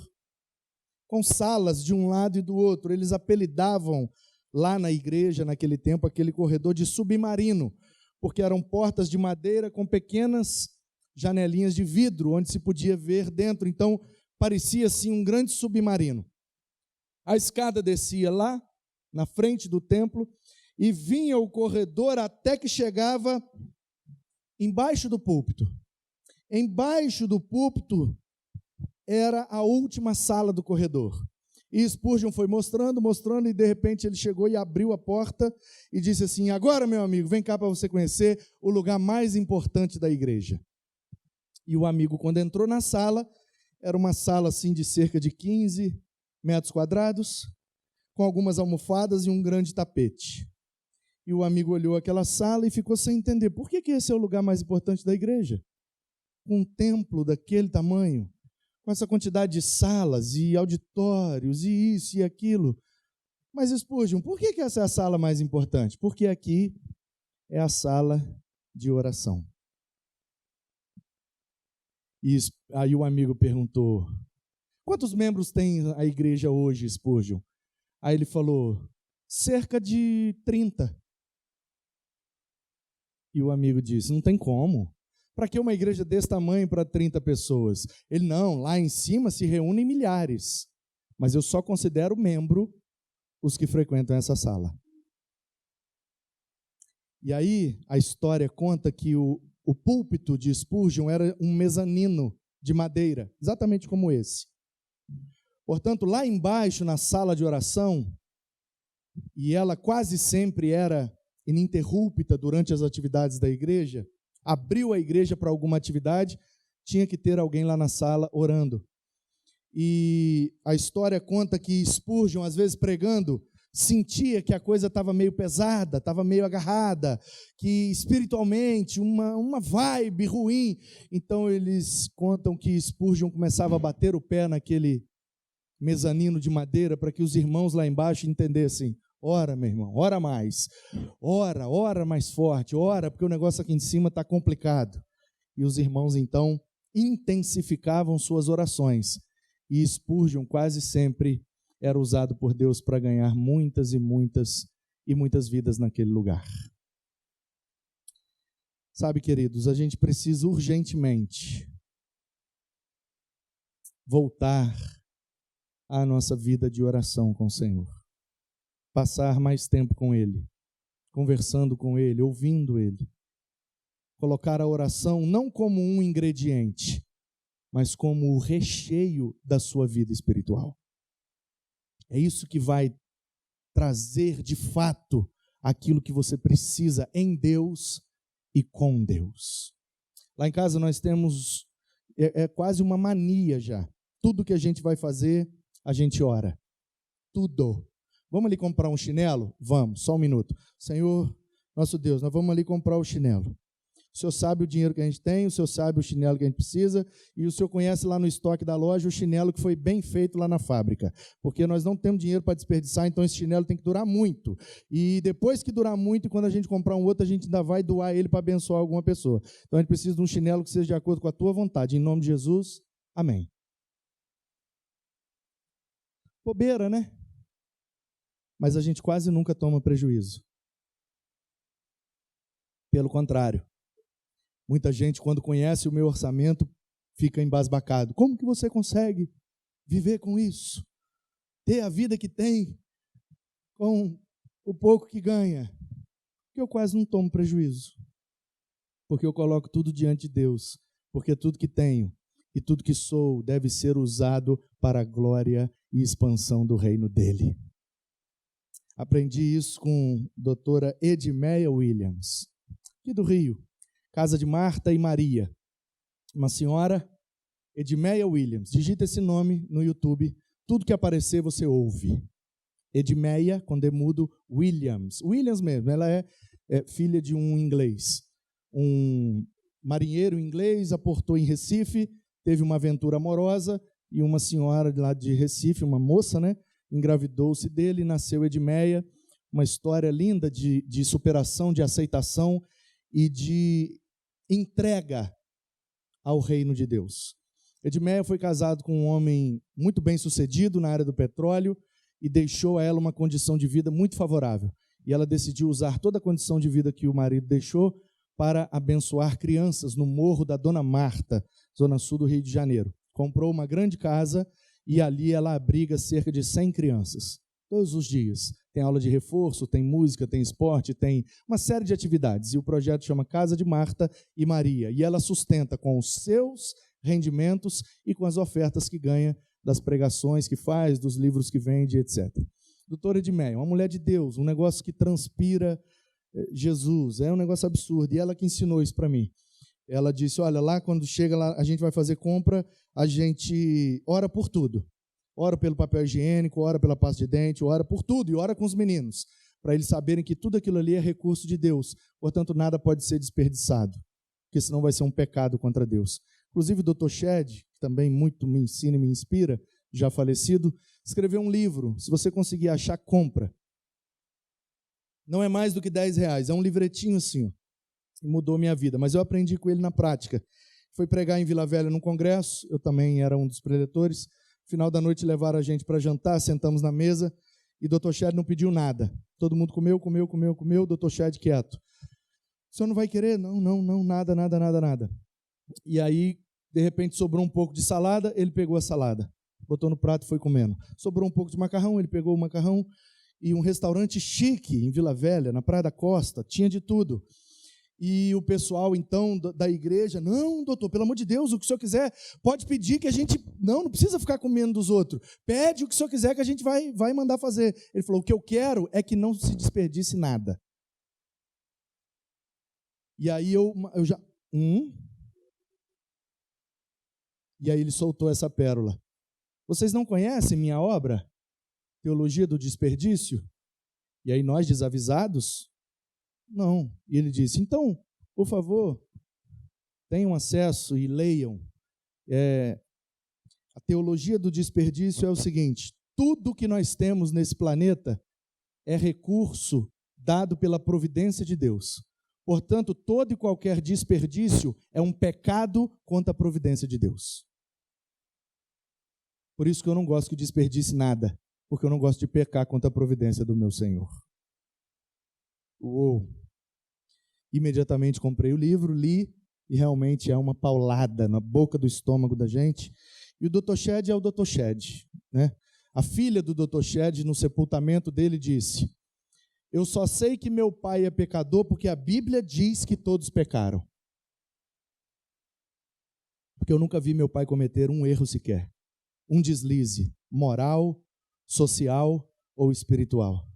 com salas de um lado e do outro. Eles apelidavam lá na igreja, naquele tempo, aquele corredor de submarino, porque eram portas de madeira com pequenas janelinhas de vidro, onde se podia ver dentro. Então, parecia assim um grande submarino. A escada descia lá, na frente do templo, e vinha o corredor até que chegava embaixo do púlpito. Embaixo do púlpito era a última sala do corredor. E Spurgeon foi mostrando, e de repente ele chegou e abriu a porta e disse assim: agora, meu amigo, vem cá para você conhecer o lugar mais importante da igreja. E o amigo, quando entrou na sala, era uma sala assim de cerca de 15 metros quadrados, com algumas almofadas e um grande tapete. E o amigo olhou aquela sala e ficou sem entender: por que esse é o lugar mais importante da igreja? Um templo daquele tamanho, com essa quantidade de salas e auditórios e isso e aquilo. Mas Spurgeon, por que essa é a sala mais importante? Porque aqui é a sala de oração. E aí o amigo perguntou: quantos membros tem a igreja hoje, Spurgeon? Aí ele falou: cerca de 30. E o amigo disse: não tem como. Para que uma igreja desse tamanho para 30 pessoas? Ele: não, lá em cima se reúnem milhares, mas eu só considero membro os que frequentam essa sala. E aí a história conta que o púlpito de Spurgeon era um mezanino de madeira, exatamente como esse. Portanto, lá embaixo, na sala de oração, e ela quase sempre era ininterrupta durante as atividades da igreja, abriu a igreja para alguma atividade, tinha que ter alguém lá na sala orando. E a história conta que Spurgeon, às vezes pregando, sentia que a coisa estava meio pesada, estava meio agarrada, que espiritualmente uma vibe ruim. Então eles contam que Spurgeon começava a bater o pé naquele mezanino de madeira para que os irmãos lá embaixo entendessem: ora, meu irmão, ora mais, ora mais forte, ora, porque o negócio aqui em cima está complicado. E os irmãos então intensificavam suas orações, e Spurgeon quase sempre era usado por Deus para ganhar muitas e muitas vidas naquele lugar. Sabe, queridos, a gente precisa urgentemente voltar à nossa vida de oração com o Senhor. Passar mais tempo com Ele, conversando com Ele, ouvindo Ele. Colocar a oração não como um ingrediente, mas como o recheio da sua vida espiritual. É isso que vai trazer de fato aquilo que você precisa em Deus e com Deus. Lá em casa nós temos, quase uma mania já. Tudo que a gente vai fazer, a gente ora. Tudo. Vamos ali comprar um chinelo? Vamos, só um minuto. Senhor, nosso Deus, nós vamos ali comprar o chinelo. O Senhor sabe o dinheiro que a gente tem, o Senhor sabe o chinelo que a gente precisa, e o Senhor conhece lá no estoque da loja o chinelo que foi bem feito lá na fábrica, porque nós não temos dinheiro para desperdiçar, então esse chinelo tem que durar muito. E depois que durar muito, e quando a gente comprar um outro, a gente ainda vai doar ele para abençoar alguma pessoa. Então a gente precisa de um chinelo que seja de acordo com a tua vontade. Em nome de Jesus, amém. Bobeira, né? Mas a gente quase nunca toma prejuízo. Pelo contrário. Muita gente, quando conhece o meu orçamento, fica embasbacado. Como que você consegue viver com isso? Ter a vida que tem com o pouco que ganha? Porque eu quase não tomo prejuízo. Porque eu coloco tudo diante de Deus. Porque tudo que tenho e tudo que sou deve ser usado para a glória e expansão do reino dele. Aprendi isso com a doutora Edmeia Williams, aqui do Rio. Casa de Marta e Maria, uma senhora, Edmeia Williams. Digita esse nome no YouTube, tudo que aparecer você ouve. Edmeia, com D mudo, Williams. Williams mesmo, ela é filha de um inglês. Um marinheiro inglês aportou em Recife, teve uma aventura amorosa, e uma senhora lá de Recife, uma moça, né, engravidou-se dele, nasceu Edmeia. Uma história linda de superação, de aceitação e de entrega ao reino de Deus. Edmeia foi casado com um homem muito bem sucedido na área do petróleo e deixou a ela uma condição de vida muito favorável. E ela decidiu usar toda a condição de vida que o marido deixou para abençoar crianças no Morro da Dona Marta, zona sul do Rio de Janeiro. Comprou uma grande casa e ali ela abriga cerca de 100 crianças, todos os dias. Tem aula de reforço, tem música, tem esporte, tem uma série de atividades. E o projeto chama Casa de Marta e Maria. E ela sustenta com os seus rendimentos e com as ofertas que ganha das pregações que faz, dos livros que vende, etc. Doutora Edmeia, uma mulher de Deus, um negócio que transpira Jesus, é um negócio absurdo. E ela que ensinou isso para mim. Ela disse, olha, lá quando chega lá, a gente vai fazer compra, a gente ora por tudo. Ora pelo papel higiênico, ora pela pasta de dente, ora por tudo, e ora com os meninos, para eles saberem que tudo aquilo ali é recurso de Deus. Portanto, nada pode ser desperdiçado, porque senão vai ser um pecado contra Deus. Inclusive, o Dr. Shedd, que também muito me ensina e me inspira, já falecido, escreveu um livro. Se você conseguir achar, compra. Não é mais do que R$10, é um livretinho assim, e mudou minha vida, mas eu aprendi com ele na prática. Foi pregar em Vila Velha num congresso, eu também era um dos preletores. Final da noite levaram a gente para jantar, sentamos na mesa e o Dr. Shedd não pediu nada. Todo mundo comeu, o Dr. Shedd quieto. O senhor não vai querer? Não, nada. E aí, de repente, sobrou um pouco de salada, ele pegou a salada, botou no prato e foi comendo. Sobrou um pouco de macarrão, ele pegou o macarrão, e um restaurante chique em Vila Velha, na Praia da Costa, tinha de tudo. E o pessoal, então, da igreja, não, doutor, pelo amor de Deus, o que o senhor quiser, pode pedir que a gente, não precisa ficar comendo dos outros, pede o que o senhor quiser que a gente vai mandar fazer. Ele falou, o que eu quero é que não se desperdice nada. E aí eu já, E aí ele soltou essa pérola. Vocês não conhecem minha obra, Teologia do Desperdício? E aí nós, desavisados, não. E ele disse, então, por favor, tenham acesso e leiam. A teologia do desperdício é o seguinte, tudo que nós temos nesse planeta é recurso dado pela providência de Deus. Portanto, todo e qualquer desperdício é um pecado contra a providência de Deus. Por isso que eu não gosto que desperdice nada, porque eu não gosto de pecar contra a providência do meu Senhor. Uou! Imediatamente comprei o livro, li, e realmente é uma paulada na boca do estômago da gente. E o Dr. Shedd é o Dr. Shedd, né? A filha do Dr. Shedd, no sepultamento dele, disse, eu só sei que meu pai é pecador porque a Bíblia diz que todos pecaram. Porque eu nunca vi meu pai cometer um erro sequer, um deslize moral, social ou espiritual.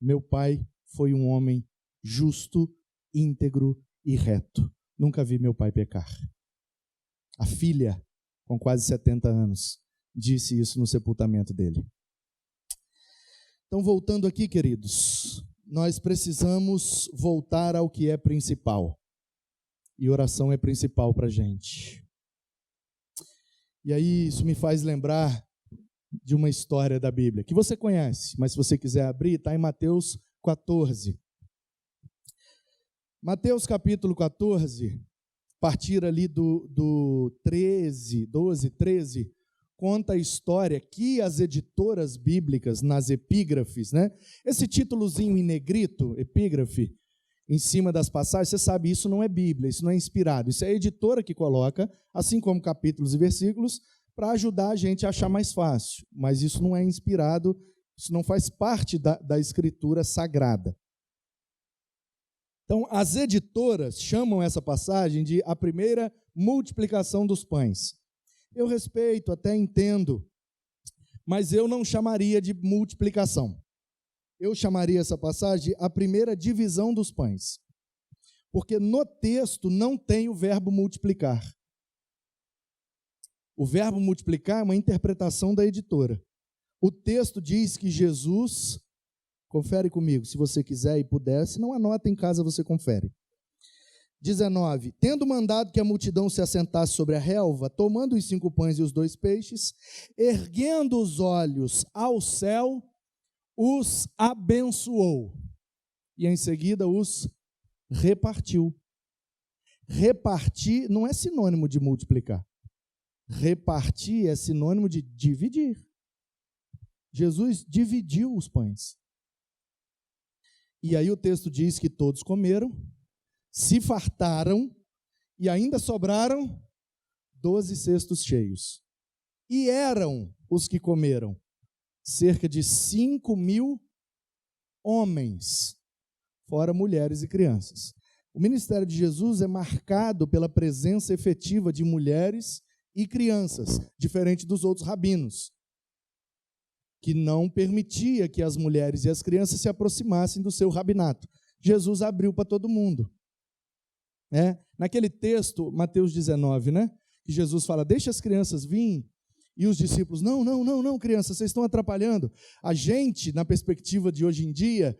Meu pai foi um homem justo, íntegro e reto. Nunca vi meu pai pecar. A filha, com quase 70 anos, disse isso no sepultamento dele. Então, voltando aqui, queridos, nós precisamos voltar ao que é principal. E oração é principal para a gente. E aí, isso me faz lembrar de uma história da Bíblia, que você conhece, mas se você quiser abrir, está em Mateus 14. Mateus capítulo 14, a partir ali do 12, 13, conta a história que as editoras bíblicas, nas epígrafes, né? Esse títulozinho em negrito, epígrafe, em cima das passagens, você sabe, isso não é Bíblia, isso não é inspirado, isso é a editora que coloca, assim como capítulos e versículos, para ajudar a gente a achar mais fácil, mas isso não é inspirado, isso não faz parte da escritura sagrada. Então, as editoras chamam essa passagem de a primeira multiplicação dos pães. Eu respeito, até entendo, mas eu não chamaria de multiplicação. Eu chamaria essa passagem de a primeira divisão dos pães. Porque no texto não tem o verbo multiplicar. O verbo multiplicar é uma interpretação da editora. O texto diz que Jesus, confere comigo, se você quiser e puder, se não anota em casa, você confere. 19, tendo mandado que a multidão se assentasse sobre a relva, tomando os 5 pães e os 2 peixes, erguendo os olhos ao céu, os abençoou. E em seguida os repartiu. Repartir não é sinônimo de multiplicar. Repartir é sinônimo de dividir. Jesus dividiu os pães. E aí o texto diz que todos comeram, se fartaram e ainda sobraram 12 cestos cheios. E eram os que comeram cerca de 5.000 homens, fora mulheres e crianças. O ministério de Jesus é marcado pela presença efetiva de mulheres e crianças, diferente dos outros rabinos, que não permitia que as mulheres e as crianças se aproximassem do seu rabinato. Jesus abriu para todo mundo. Naquele texto, Mateus 19, que Jesus fala, deixa as crianças virem, e os discípulos, não, crianças, vocês estão atrapalhando. A gente, na perspectiva de hoje em dia,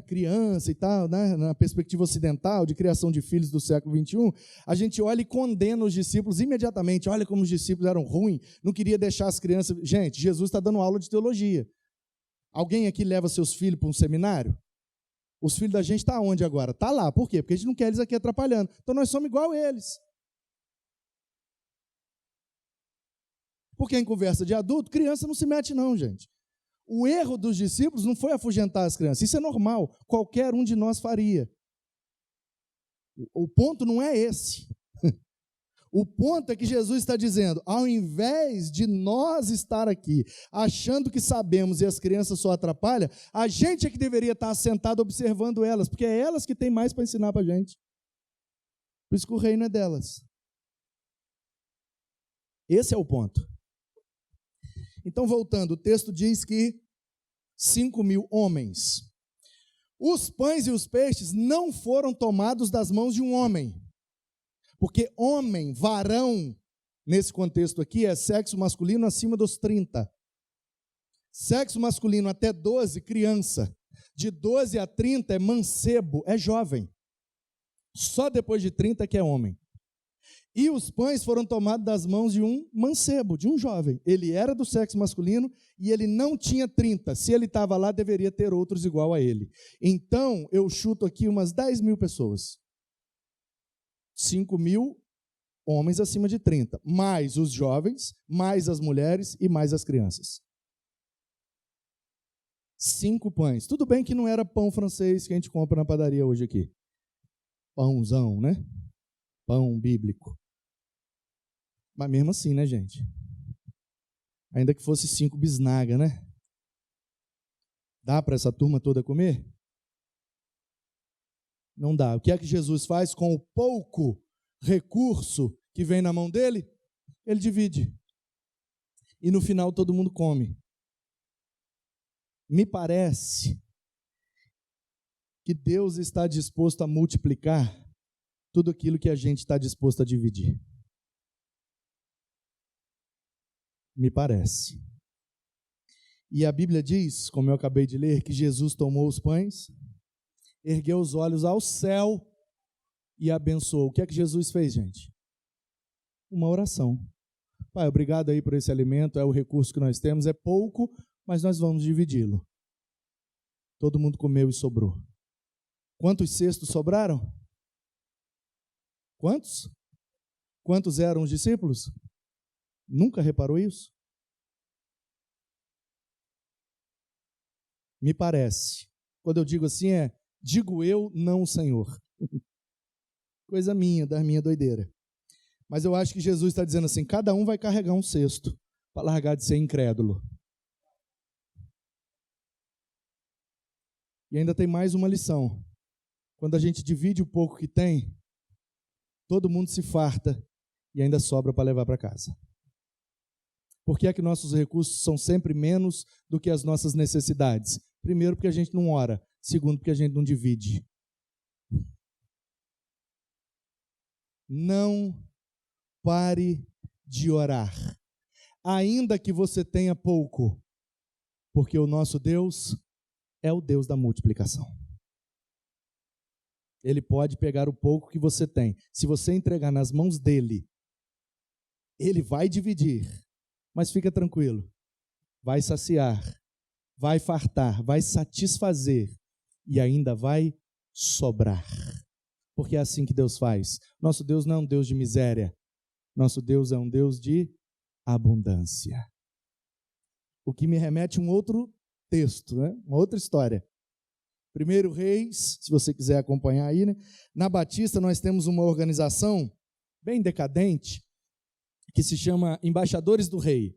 criança e tal, na perspectiva ocidental, de criação de filhos do século XXI, a gente olha e condena os discípulos imediatamente. Olha como os discípulos eram ruins, não queria deixar as crianças... Gente, Jesus está dando aula de teologia. Alguém aqui leva seus filhos para um seminário? Os filhos da gente estão onde agora? Está lá. Por quê? Porque a gente não quer eles aqui atrapalhando. Então nós somos igual a eles. Porque em conversa de adulto, criança não se mete não, gente. O erro dos discípulos não foi afugentar as crianças. Isso é normal. Qualquer um de nós faria. O ponto não é esse. O ponto é que Jesus está dizendo, ao invés de nós estar aqui achando que sabemos e as crianças só atrapalham, a gente é que deveria estar sentado observando elas, porque é elas que têm mais para ensinar para a gente. Por isso que o reino é delas. Esse é o ponto. Então, voltando, o texto diz que 5.000 homens. Os pães e os peixes não foram tomados das mãos de um homem. Porque homem, varão, nesse contexto aqui, é sexo masculino acima dos 30. Sexo masculino até 12, criança. De 12 a 30 é mancebo, é jovem. Só depois de 30 que é homem. E os pães foram tomados das mãos de um mancebo, de um jovem. Ele era do sexo masculino e ele não tinha 30. Se ele estava lá, deveria ter outros igual a ele. Então, eu chuto aqui umas 10.000 pessoas. 5.000 homens acima de 30. Mais os jovens, mais as mulheres e mais as crianças. 5 pães. Tudo bem que não era pão francês que a gente compra na padaria hoje aqui. Pãozão, Pão bíblico. Mas mesmo assim, gente? Ainda que fosse 5 bisnaga, Dá para essa turma toda comer? Não dá. O que é que Jesus faz com o pouco recurso que vem na mão dele? Ele divide. E no final todo mundo come. Me parece que Deus está disposto a multiplicar tudo aquilo que a gente está disposto a dividir. Me parece. E a Bíblia diz, como eu acabei de ler, que Jesus tomou os pães, ergueu os olhos ao céu e abençoou. O que é que Jesus fez, gente? Uma oração. Pai, obrigado aí por esse alimento, é o recurso que nós temos, é pouco, mas nós vamos dividi-lo. Todo mundo comeu e sobrou. Quantos cestos sobraram? Quantos? Quantos eram os discípulos? Nunca reparou isso? Me parece. Quando eu digo assim digo eu, não o Senhor. Coisa minha, da minha doideira. Mas eu acho que Jesus está dizendo assim, cada um vai carregar um cesto para largar de ser incrédulo. E ainda tem mais uma lição. Quando a gente divide o pouco que tem, todo mundo se farta e ainda sobra para levar para casa. Por que é que nossos recursos são sempre menos do que as nossas necessidades? Primeiro, porque a gente não ora. Segundo, porque a gente não divide. Não pare de orar, ainda que você tenha pouco, porque o nosso Deus é o Deus da multiplicação. Ele pode pegar o pouco que você tem. Se você entregar nas mãos dele, ele vai dividir. Mas fica tranquilo, vai saciar, vai fartar, vai satisfazer e ainda vai sobrar. Porque é assim que Deus faz. Nosso Deus não é um Deus de miséria. Nosso Deus é um Deus de abundância. O que me remete a um outro texto, né? Uma outra história. 1 Reis, se você quiser acompanhar aí, né? Na Batista nós temos uma organização bem decadente que se chama Embaixadores do Rei.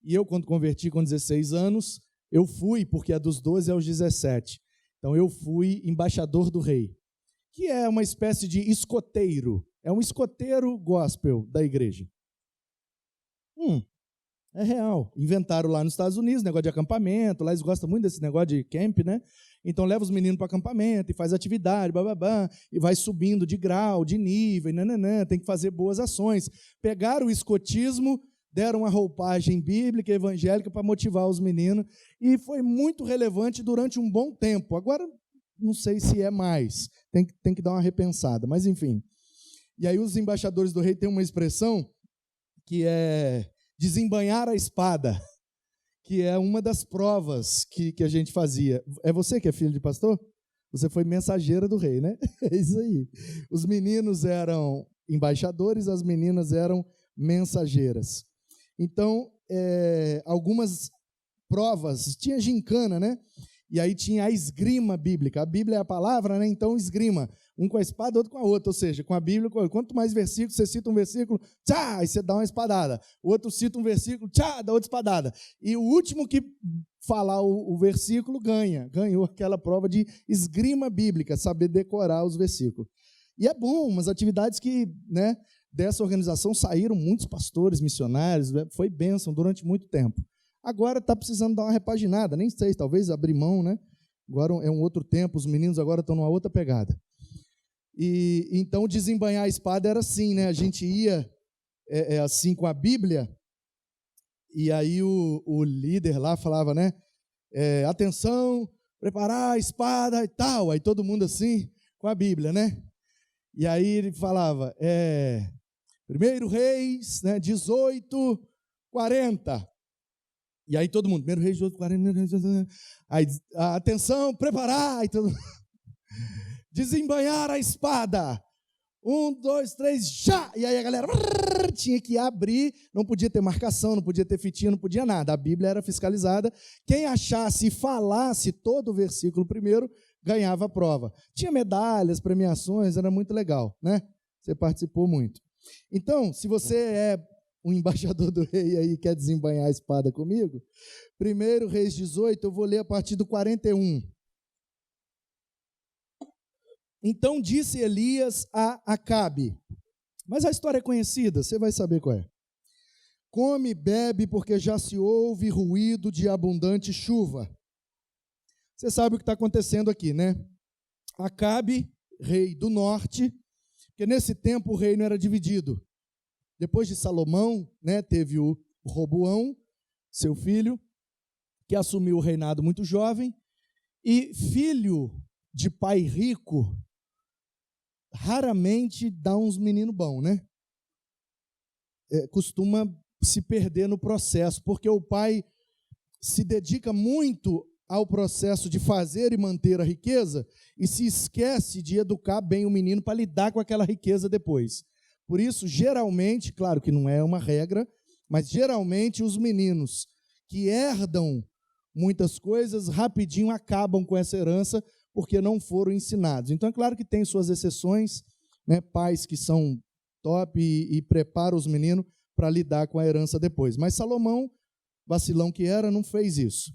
E eu, quando converti com 16 anos, eu fui, porque é dos 12 aos 17. Então eu fui embaixador do rei, que é uma espécie de escoteiro. É um escoteiro gospel da igreja. É real. Inventaram lá nos Estados Unidos, negócio de acampamento, lá eles gostam muito desse negócio de camp, né? Então leva os meninos para acampamento e faz atividade, bababá, e vai subindo de grau, de nível, nananã, tem que fazer boas ações. Pegaram o escotismo, deram uma roupagem bíblica, evangélica para motivar os meninos, e foi muito relevante durante um bom tempo. Agora, não sei se é mais, tem que dar uma repensada, mas enfim. E aí os embaixadores do rei têm uma expressão que é desembainhar a espada, que é uma das provas que a gente fazia. É você que é filho de pastor? Você foi mensageira do rei, né? É isso aí. Os meninos eram embaixadores, as meninas eram mensageiras. Então, algumas provas, tinha gincana, né? E aí tinha a esgrima bíblica. A Bíblia é a palavra, né? Então esgrima. Um com a espada, outro com a outra. Ou seja, com a Bíblia, quanto mais versículos, você cita um versículo, tchá, aí você dá uma espadada. O outro cita um versículo, tchá, dá outra espadada. E o último que falar o versículo ganhou aquela prova de esgrima bíblica, saber decorar os versículos. E é bom, umas atividades que, né, dessa organização saíram muitos pastores, missionários, foi bênção durante muito tempo. Agora está precisando dar uma repaginada, nem sei, talvez abrir mão, né? Agora é um outro tempo, os meninos agora estão numa outra pegada. E então desembainhar a espada era assim, né? A gente ia assim com a Bíblia, e aí o líder lá falava, né? Atenção, preparar a espada e tal. Aí todo mundo assim, com a Bíblia, né? E aí ele falava, 1 Reis, né, 18:40. E aí todo mundo, 1 Reis 18:40. Aí, atenção, preparar. Aí todo mundo, desembainhar a espada. 1, 2, 3, já! E aí a galera tinha que abrir, não podia ter marcação, não podia ter fitinha, não podia nada. A Bíblia era fiscalizada. Quem achasse e falasse todo o versículo primeiro, ganhava a prova. Tinha medalhas, premiações, era muito legal, né? Você participou muito. Então, se você é um embaixador do rei aí quer desembainhar a espada comigo, 1 Reis 18, eu vou ler a partir do 41. Então disse Elias a Acabe, mas a história é conhecida, você vai saber qual é. Come e bebe, porque já se ouve ruído de abundante chuva. Você sabe o que está acontecendo aqui, né? Acabe, rei do norte, Porque nesse tempo o reino era dividido. Depois de Salomão, né, teve o Roboão, seu filho, que assumiu o reinado muito jovem, e filho de pai rico raramente dá uns meninos bons, né? Costuma se perder no processo, porque o pai se dedica muito ao processo de fazer e manter a riqueza e se esquece de educar bem o menino para lidar com aquela riqueza depois. Por isso, geralmente, claro que não é uma regra, mas geralmente os meninos que herdam muitas coisas rapidinho acabam com essa herança porque não foram ensinados. Então, é claro que tem suas exceções, né, pais que são top e preparam os meninos para lidar com a herança depois. Mas Salomão, vacilão que era, não fez isso.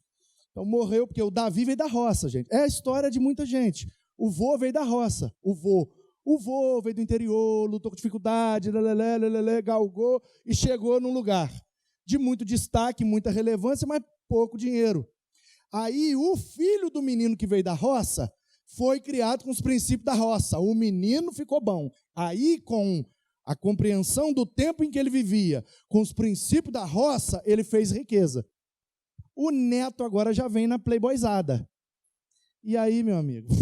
Então morreu porque o Davi veio da roça, gente. É a história de muita gente. O vô veio da roça. O vô veio do interior, lutou com dificuldade, galgou e chegou num lugar de muito destaque, muita relevância, mas pouco dinheiro. Aí o filho do menino que veio da roça foi criado com os princípios da roça. O menino ficou bom. Aí, com a compreensão do tempo em que ele vivia, com os princípios da roça, ele fez riqueza. O neto agora já vem na playboyzada. E aí, meu amigo,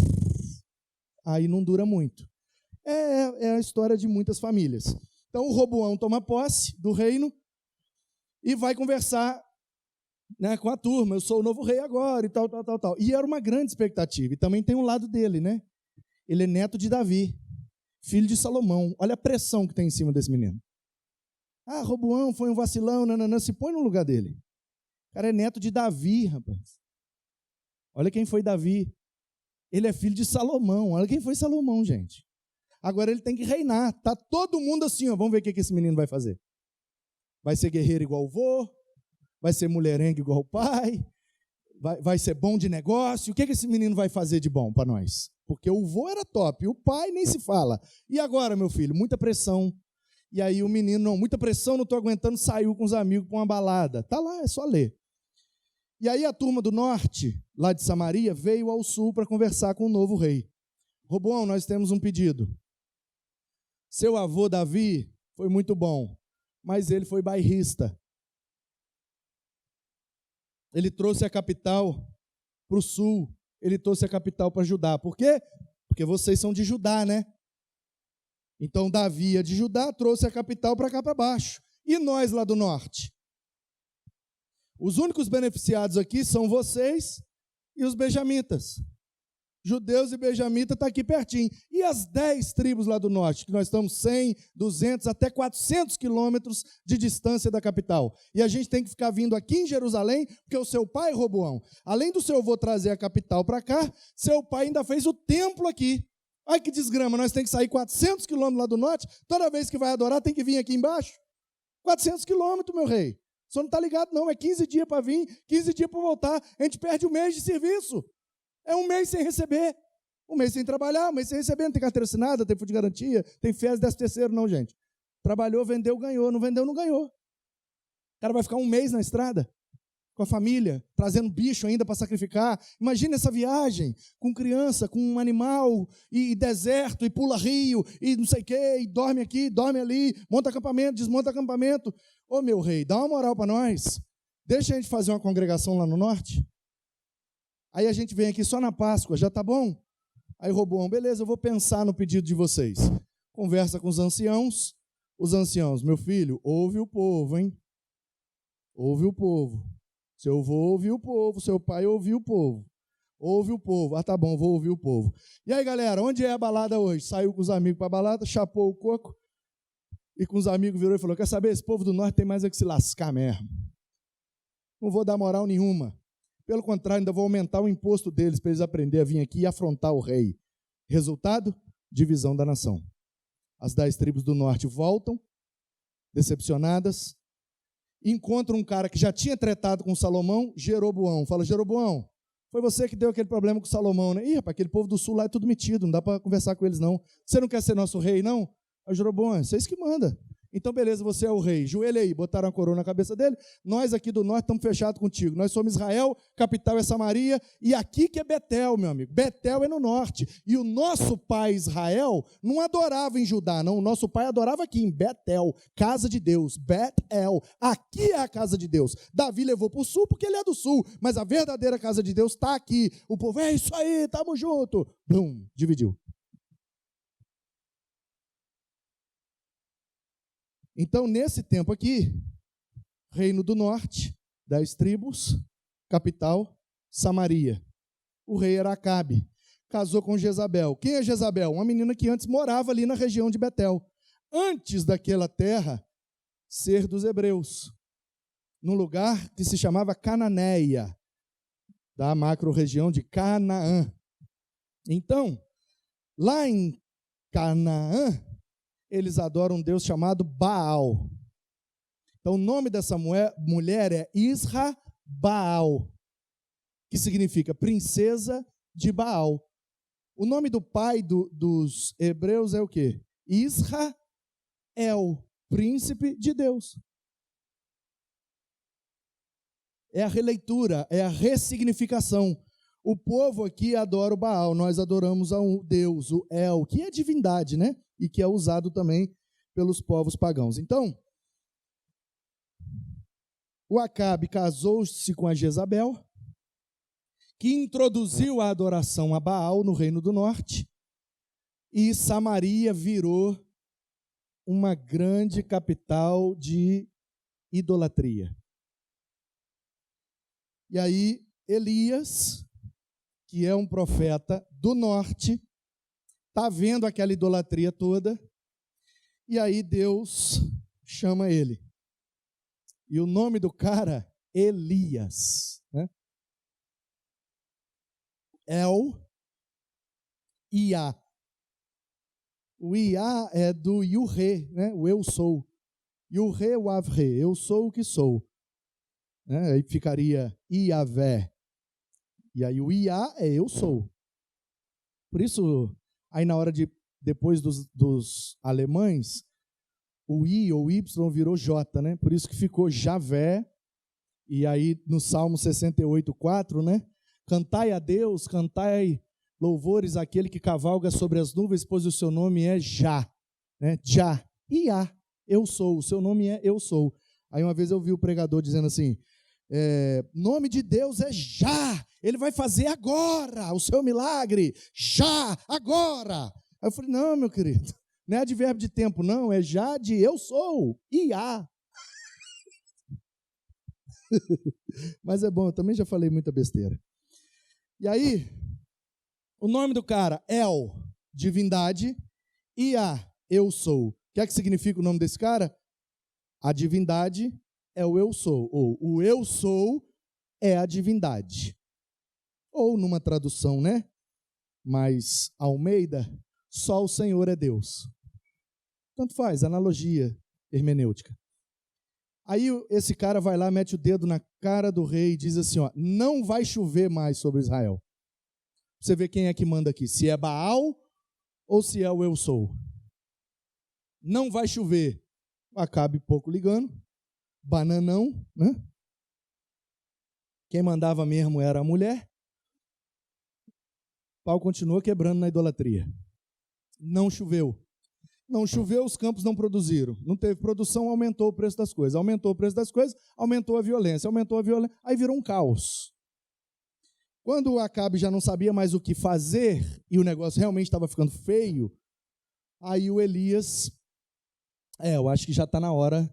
aí não dura muito. É a história de muitas famílias. Então, o Roboão toma posse do reino e vai conversar, né, com a turma. Eu sou o novo rei agora e tal. E era uma grande expectativa. E também tem um lado dele, né? Ele é neto de Davi, filho de Salomão. Olha a pressão que tem em cima desse menino. Ah, Roboão foi um vacilão, nananã. Se põe no lugar dele. O cara é neto de Davi, rapaz. Olha quem foi Davi. Ele é filho de Salomão. Olha quem foi Salomão, gente. Agora ele tem que reinar. Tá todo mundo assim, ó. Vamos ver o que esse menino vai fazer. Vai ser guerreiro igual o vô? Vai ser mulherengo igual o pai? Vai ser bom de negócio? O que esse menino vai fazer de bom para nós? Porque o vô era top, o pai nem se fala. E agora, meu filho? Muita pressão. E aí o menino, não, muita pressão, não estou aguentando, saiu com os amigos para uma balada. Tá lá, é só ler. E aí a turma do norte, lá de Samaria, veio ao sul para conversar com o novo rei. Roboão, nós temos um pedido. Seu avô Davi foi muito bom, mas ele foi bairrista. Ele trouxe a capital para o sul, ele trouxe a capital para Judá. Por quê? Porque vocês são de Judá, né? Então Davi é de Judá, trouxe a capital para cá para baixo. E nós lá do norte? Os únicos beneficiados aqui são vocês e os benjamitas. Judeus e benjamitas estão aqui pertinho. E as 10 tribos lá do norte, que nós estamos 100, 200, até 400 quilômetros de distância da capital. E a gente tem que ficar vindo aqui em Jerusalém, porque o seu pai, Roboão, além do seu avô trazer a capital para cá, seu pai ainda fez o templo aqui. Ai, que desgrama, nós temos que sair 400 quilômetros lá do norte, toda vez que vai adorar tem que vir aqui embaixo. 400 quilômetros, meu rei. O senhor não está ligado não, é 15 dias para vir, 15 dias para voltar. A gente perde um mês de serviço. É um mês sem receber, um mês sem trabalhar, um mês sem receber, não tem carteira assinada, tem fundo de garantia, tem FIES 13º, não, gente. Trabalhou, vendeu, ganhou, não vendeu, não ganhou. O cara vai ficar um mês na estrada, com a família, trazendo bicho ainda para sacrificar. Imagina essa viagem, com criança, com um animal, e deserto, e pula rio, e não sei o quê, e dorme aqui, dorme ali, monta acampamento, desmonta acampamento. Ô, meu rei, dá uma moral para nós. Deixa a gente fazer uma congregação lá no norte. Aí a gente vem aqui só na Páscoa, já tá bom? Aí Roboão, beleza, eu vou pensar no pedido de vocês. Conversa com os anciãos, meu filho, ouve o povo, hein? Ouve o povo. Seu avô ouviu o povo, seu pai ouviu o povo. Ouve o povo. Ah, tá bom, vou ouvir o povo. E aí, galera, onde é a balada hoje? Saiu com os amigos para a balada, chapou o coco e com os amigos virou e falou, quer saber, esse povo do norte tem mais é que se lascar mesmo. Não vou dar moral nenhuma. Pelo contrário, ainda vou aumentar o imposto deles para eles aprenderem a vir aqui e afrontar o rei. Resultado? Divisão da nação. As 10 tribos do norte voltam, decepcionadas, encontram um cara que já tinha tretado com Salomão, Jeroboão. Fala, Jeroboão, foi você que deu aquele problema com Salomão, né? Ih, rapaz, aquele povo do sul lá é tudo metido, não dá para conversar com eles, não. Você não quer ser nosso rei, não? Aí Jeroboão, vocês que mandam. Então, beleza, você é o rei. Joelha aí, botaram a coroa na cabeça dele. Nós aqui do norte estamos fechados contigo. Nós somos Israel, capital é Samaria, e aqui que é Betel, meu amigo. Betel é no norte. E o nosso pai Israel não adorava em Judá, não. O nosso pai adorava aqui em Betel, casa de Deus. Betel. Aqui é a casa de Deus. Davi levou para o sul porque ele é do sul, mas a verdadeira casa de Deus está aqui. O povo, é isso aí, tamo junto. Blum, dividiu. Então, nesse tempo aqui, Reino do Norte, 10 tribos, capital, Samaria. O rei era Acabe, casou com Jezabel. Quem é Jezabel? Uma menina que antes morava ali na região de Betel, antes daquela terra ser dos hebreus, num lugar que se chamava Cananéia, da macro-região de Canaã. Então, lá em Canaã, eles adoram um Deus chamado Baal. Então, o nome dessa mulher é Isra Baal, que significa princesa de Baal. O nome do pai dos hebreus é o quê? Israel, príncipe de Deus. É a releitura, é a ressignificação. O povo aqui adora o Baal, nós adoramos a um Deus, o El, que é divindade, né? E que é usado também pelos povos pagãos. Então, o Acabe casou-se com a Jezabel, que introduziu a adoração a Baal no Reino do Norte, e Samaria virou uma grande capital de idolatria. E aí, Elias, que é um profeta do norte, está vendo aquela idolatria toda, e aí Deus chama ele. E o nome do cara, Elias. Né? El-Iá. O Iá é do Yurê, né? O eu sou. Yurê, o Avre, eu sou o que sou. Né? Aí ficaria Iavé. E aí o Iá é eu sou. Por isso, aí na hora de, depois dos alemães, o I ou Y virou J, né? Por isso que ficou Javé. E aí no Salmo 68:4, né? Cantai a Deus, cantai louvores àquele que cavalga sobre as nuvens, pois o seu nome é Já, né? Já, Iá, eu sou, o seu nome é eu sou. Aí uma vez eu vi o pregador dizendo assim, nome de Deus é Já, ele vai fazer agora o seu milagre, já, agora. Aí eu falei, não, meu querido, não é advérbio de tempo, não, é já de eu sou, Iá. Mas é bom, eu também já falei muita besteira. E aí, o nome do cara, El, divindade, Iá, eu sou. O que é que significa o nome desse cara? A divindade é o eu sou, ou o eu sou é a divindade. Ou numa tradução, né? Mas Almeida, só o Senhor é Deus. Tanto faz, analogia hermenêutica. Aí esse cara vai lá, mete o dedo na cara do rei e diz assim, ó, não vai chover mais sobre Israel. Você vê quem é que manda aqui, se é Baal ou se é o eu sou. Não vai chover. Acabe pouco ligando, bananão, né? Quem mandava mesmo era a mulher. O pau continua quebrando na idolatria. Não choveu. Não choveu, os campos não produziram. Não teve produção, aumentou o preço das coisas. Aumentou o preço das coisas, aumentou a violência. Aumentou a violência, aí virou um caos. Quando o Acabe já não sabia mais o que fazer, e o negócio realmente estava ficando feio, aí o Elias, eu acho que já está na hora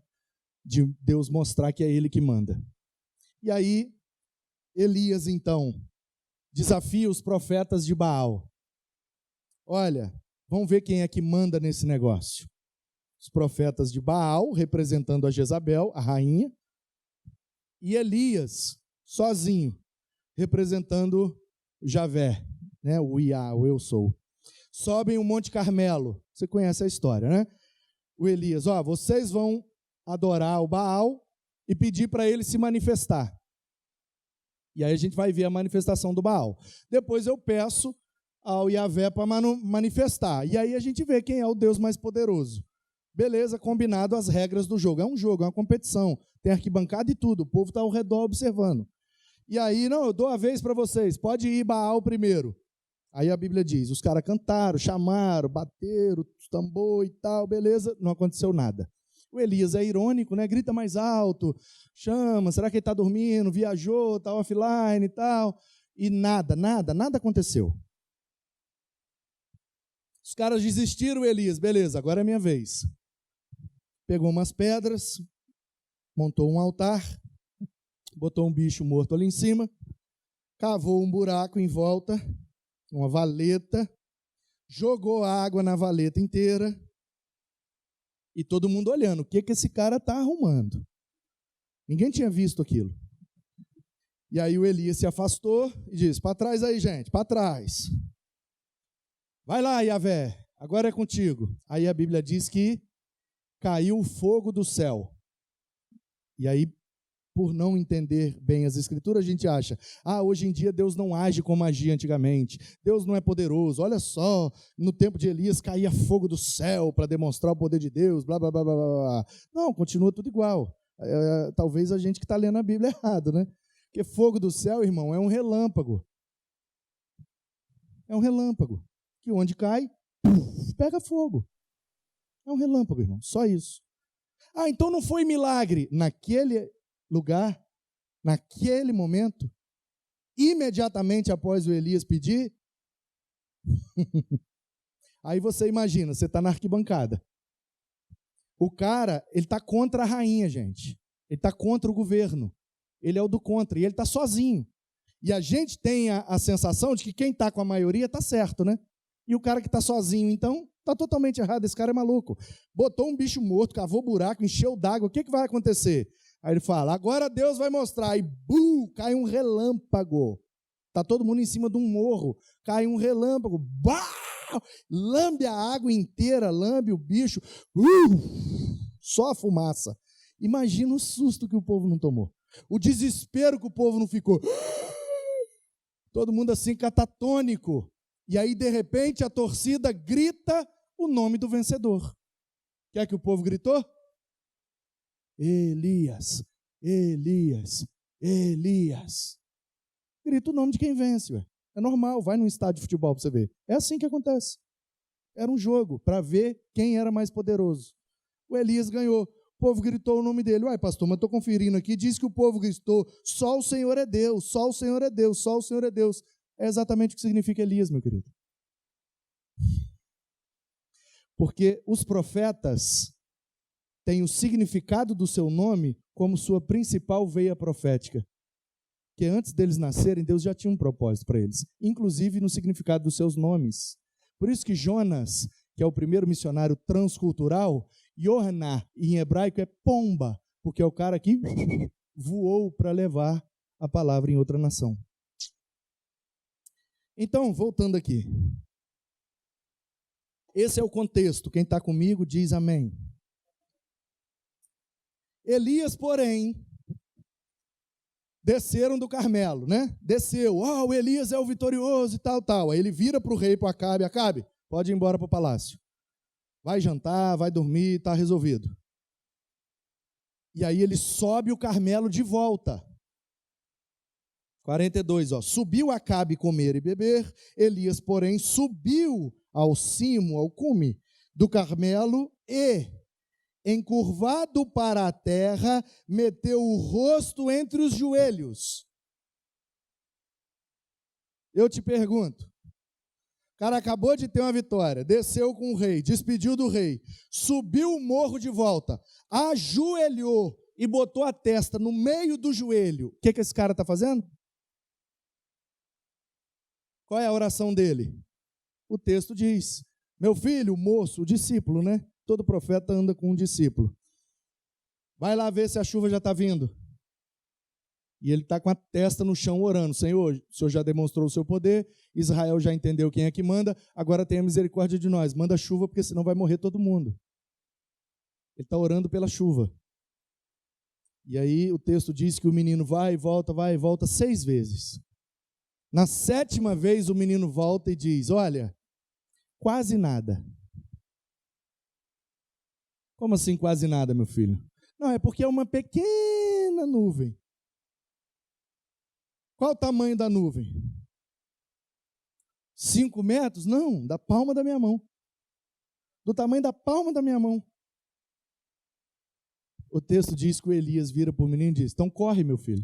de Deus mostrar que é ele que manda. E aí, Elias, então, desafia os profetas de Baal. Olha, vamos ver quem é que manda nesse negócio. Os profetas de Baal, representando a Jezabel, a rainha, e Elias, sozinho, representando Javé, né? O Iá, o eu sou. Sobem o Monte Carmelo. Você conhece a história, né? O Elias, vocês vão adorar o Baal e pedir para ele se manifestar. E aí a gente vai ver a manifestação do Baal. Depois eu peço ao Iavé para manifestar. E aí a gente vê quem é o Deus mais poderoso. Beleza, combinado as regras do jogo. É um jogo, é uma competição. Tem arquibancada e tudo. O povo está ao redor observando. E aí, não, eu dou a vez para vocês. Pode ir Baal primeiro. Aí a Bíblia diz, os caras cantaram, chamaram, bateram, tambor e tal, beleza. Não aconteceu nada. O Elias é irônico, né? Grita mais alto, chama, será que ele está dormindo? Viajou, está offline e tal. E nada aconteceu. Os caras desistiram, Elias, beleza, agora é minha vez. Pegou umas pedras, montou um altar, botou um bicho morto ali em cima, cavou um buraco em volta, uma valeta, jogou água na valeta inteira, e todo mundo olhando, o que esse cara está arrumando? Ninguém tinha visto aquilo. E aí o Elias se afastou e disse, para trás aí, gente, para trás. Vai lá, Yahvé, agora é contigo. Aí a Bíblia diz que caiu o fogo do céu. E aí, por não entender bem as Escrituras, a gente acha, hoje em dia Deus não age como agia antigamente. Deus não é poderoso. Olha só, no tempo de Elias caía fogo do céu para demonstrar o poder de Deus, blá, blá, blá, blá, blá. Não, continua tudo igual. Talvez a gente que está lendo a Bíblia errado, né? Porque fogo do céu, irmão, é um relâmpago. É um relâmpago. Que onde cai, pega fogo. É um relâmpago, irmão, só isso. Então não foi milagre. Naquele lugar, naquele momento, imediatamente após o Elias pedir, aí você imagina, você está na arquibancada. O cara, ele está contra a rainha, gente. Ele está contra o governo. Ele é o do contra, e ele está sozinho. E a gente tem a sensação de que quem está com a maioria está certo, né? E o cara que está sozinho, então, está totalmente errado, esse cara é maluco. Botou um bicho morto, cavou buraco, encheu d'água, o que vai acontecer? Aí ele fala, agora Deus vai mostrar, e cai um relâmpago. Está todo mundo em cima de um morro, cai um relâmpago, lambe a água inteira, lambe o bicho, só a fumaça. Imagina o susto que o povo não tomou, o desespero que o povo não ficou. Todo mundo assim, catatônico. E aí, de repente, a torcida grita o nome do vencedor. O que é que o povo gritou? Elias, Elias, Elias. Grita o nome de quem vence, ué. É normal, vai num estádio de futebol para você ver. É assim que acontece. Era um jogo para ver quem era mais poderoso. O Elias ganhou. O povo gritou o nome dele. Uai, pastor, mas estou conferindo aqui. Diz que o povo gritou, só o Senhor é Deus, só o Senhor é Deus, só o Senhor é Deus. É exatamente o que significa Elias, meu querido. Porque os profetas têm o significado do seu nome como sua principal veia profética. Que antes deles nascerem, Deus já tinha um propósito para eles, inclusive no significado dos seus nomes. Por isso que Jonas, que é o primeiro missionário transcultural, Yohaná, em hebraico, é pomba, porque é o cara que voou para levar a palavra em outra nação. Então, voltando aqui. Esse é o contexto. Quem está comigo diz amém. Elias, porém, desceram do Carmelo, né? Desceu. O Elias é o vitorioso e tal, tal. Aí ele vira para o rei, para Acabe. Acabe, pode ir embora para o palácio. Vai jantar, vai dormir, está resolvido. E aí ele sobe o Carmelo de volta. 42, subiu Acabe comer e beber, Elias, porém, subiu ao cimo, ao cume do Carmelo e, encurvado para a terra, meteu o rosto entre os joelhos. Eu te pergunto, o cara acabou de ter uma vitória, desceu com o rei, despediu do rei, subiu o morro de volta, ajoelhou e botou a testa no meio do joelho. O que esse cara está fazendo? Qual é a oração dele? O texto diz, meu filho, o moço, o discípulo, né? Todo profeta anda com um discípulo. Vai lá ver se a chuva já está vindo. E ele está com a testa no chão orando. Senhor, o Senhor já demonstrou o seu poder, Israel já entendeu quem é que manda, agora tenha misericórdia de nós. Manda chuva, porque senão vai morrer todo mundo. Ele está orando pela chuva. E aí o texto diz que o menino vai e volta 6 vezes. Na 7ª vez o menino volta e diz, olha, quase nada. Como assim quase nada, meu filho? Não, é porque é uma pequena nuvem. Qual o tamanho da nuvem? 5 metros? Não, da palma da minha mão. Do tamanho da palma da minha mão. O texto diz que o Elias vira para o menino e diz: então corre, meu filho.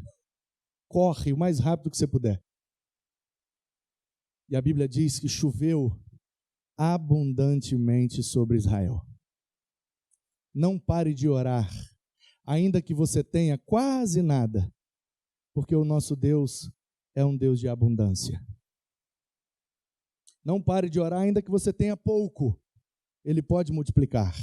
Corre o mais rápido que você puder. E a Bíblia diz que choveu abundantemente sobre Israel. Não pare de orar, ainda que você tenha quase nada, porque o nosso Deus é um Deus de abundância. Não pare de orar, ainda que você tenha pouco, Ele pode multiplicar.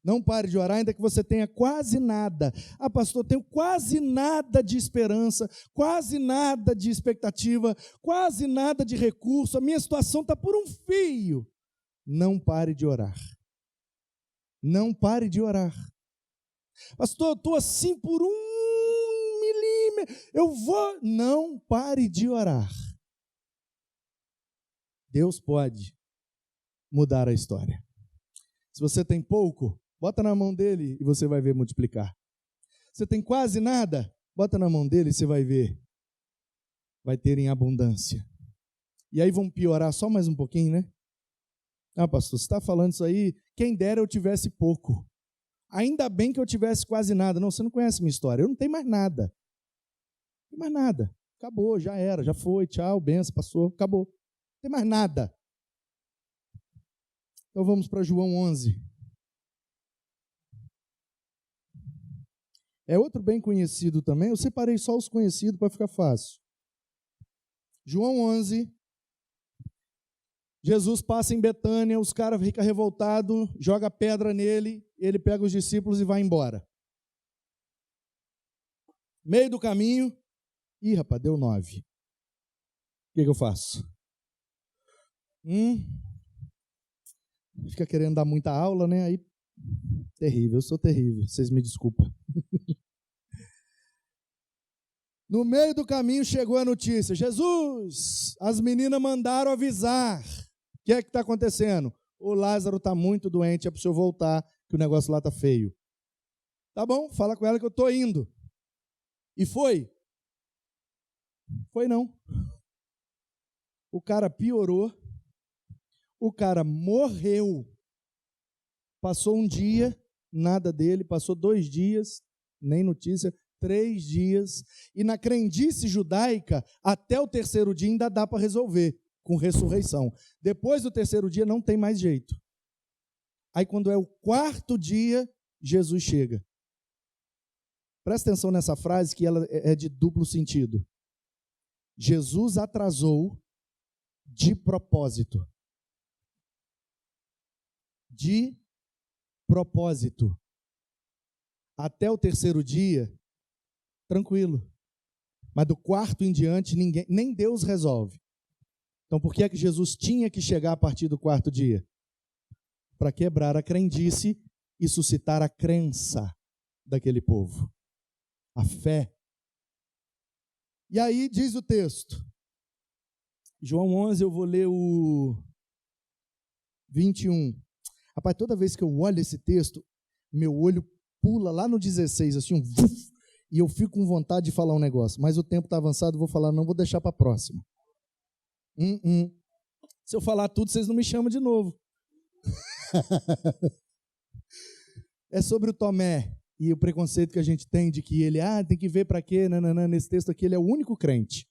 Não pare de orar, ainda que você tenha quase nada. Ah, pastor, tenho quase nada de esperança, quase nada de expectativa, quase nada de recurso, a minha situação está por um fio. Não pare de orar. Não pare de orar. Pastor, eu estou assim por 1 milímetro, eu vou... Não pare de orar. Deus pode mudar a história. Se você tem pouco, bota na mão dele e você vai ver multiplicar. Você tem quase nada, bota na mão dele e você vai ver. Vai ter em abundância. E aí vamos piorar só mais um pouquinho, né? Ah, pastor, você está falando isso aí, quem dera eu tivesse pouco. Ainda bem que eu tivesse quase nada. Não, você não conhece minha história, eu não tenho mais nada. Não tenho mais nada. Acabou, já era, já foi, tchau, benção, passou, acabou. Não tem mais nada. Então vamos para João 11. É outro bem conhecido também. Eu separei só os conhecidos para ficar fácil. João 11. Jesus passa em Betânia, os caras ficam revoltados, joga pedra nele, ele pega os discípulos e vai embora. Meio do caminho, ih, rapaz, deu 9. O que eu faço? Fica querendo dar muita aula, né? Aí, terrível, eu sou terrível, vocês me desculpam. No meio do caminho chegou a notícia: Jesus, as meninas mandaram avisar. O que é que está acontecendo? O Lázaro está muito doente, é para o senhor voltar, que o negócio lá está feio. Tá bom, fala com ela que eu estou indo. E foi? Foi não. O cara piorou. O cara morreu. Passou um dia, nada dele. Passou 2 dias, nem notícia. 3 dias. E na crendice judaica, até o 3º dia ainda dá para resolver, com ressurreição. Depois do 3º dia não tem mais jeito. Aí quando é o 4º dia, Jesus chega. Presta atenção nessa frase que ela é de duplo sentido. Jesus atrasou de propósito. De propósito. Até o 3º dia, tranquilo. Mas do 4º em diante, nem Deus resolve. Então, por que é que Jesus tinha que chegar a partir do 4º dia? Para quebrar a crendice e suscitar a crença daquele povo. A fé. E aí diz o texto. João 11, eu vou ler o 21. Rapaz, toda vez que eu olho esse texto, meu olho pula lá no 16, assim, e eu fico com vontade de falar um negócio. Mas o tempo está avançado, eu vou falar, não, vou deixar para a próxima. Se eu falar tudo, vocês não me chamam de novo. É sobre o Tomé e o preconceito que a gente tem de que ele, tem que ver para quê? Não, nesse texto aqui ele é o único crente.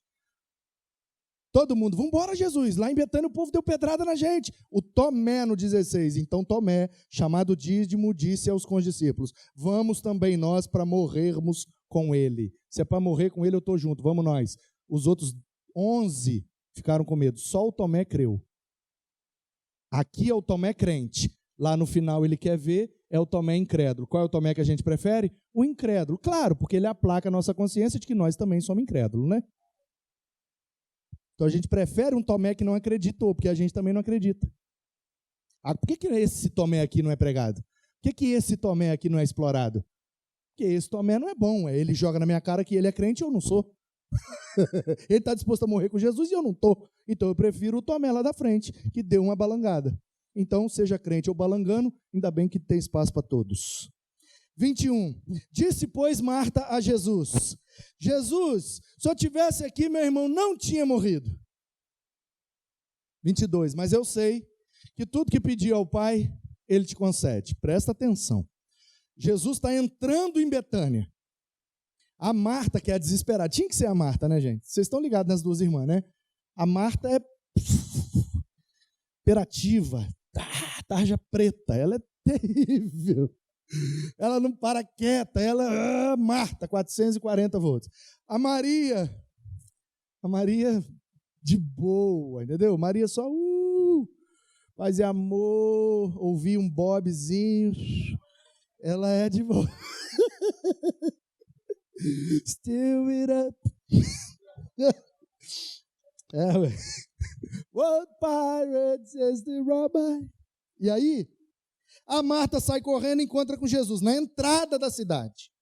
Todo mundo, vamos embora, Jesus. Lá em Betânia o povo deu pedrada na gente. O Tomé no 16. Então Tomé, chamado Dídimo, disse aos condiscípulos: vamos também nós para morrermos com ele. Se é para morrer com ele, eu estou junto, vamos nós. Os outros 11 ficaram com medo. Só o Tomé creu. Aqui é o Tomé crente. Lá no final ele quer ver, é o Tomé incrédulo. Qual é o Tomé que a gente prefere? O incrédulo. Claro, porque ele aplaca a nossa consciência de que nós também somos incrédulos, né? Então a gente prefere um Tomé que não acreditou, porque a gente também não acredita. Por que esse Tomé aqui não é pregado? Por que esse Tomé aqui não é explorado? Porque esse Tomé não é bom. Ele joga na minha cara que ele é crente e eu não sou. Ele está disposto a morrer com Jesus e eu não estou. Então eu prefiro o Tomé lá da frente, que deu uma balangada. Então, seja crente ou balangano, ainda bem que tem espaço para todos. 21. Disse, pois, Marta a Jesus: Jesus, se eu tivesse aqui, meu irmão não tinha morrido. 22. Mas eu sei que tudo que pedir ao Pai, Ele te concede. Presta atenção. Jesus está entrando em Betânia. A Marta, que é a desesperada, tinha que ser a Marta, né, gente? Vocês estão ligados nas duas irmãs, né? A Marta é imperativa, tarja preta, ela é terrível. Ela não para quieta, ela Marta, 440 volts. A Maria de boa, entendeu? Maria só paz e amor, ouvir um bobzinho, ela é de boa. Still it up. What pirates is the robber? E aí, a Marta sai correndo e encontra com Jesus na entrada da cidade.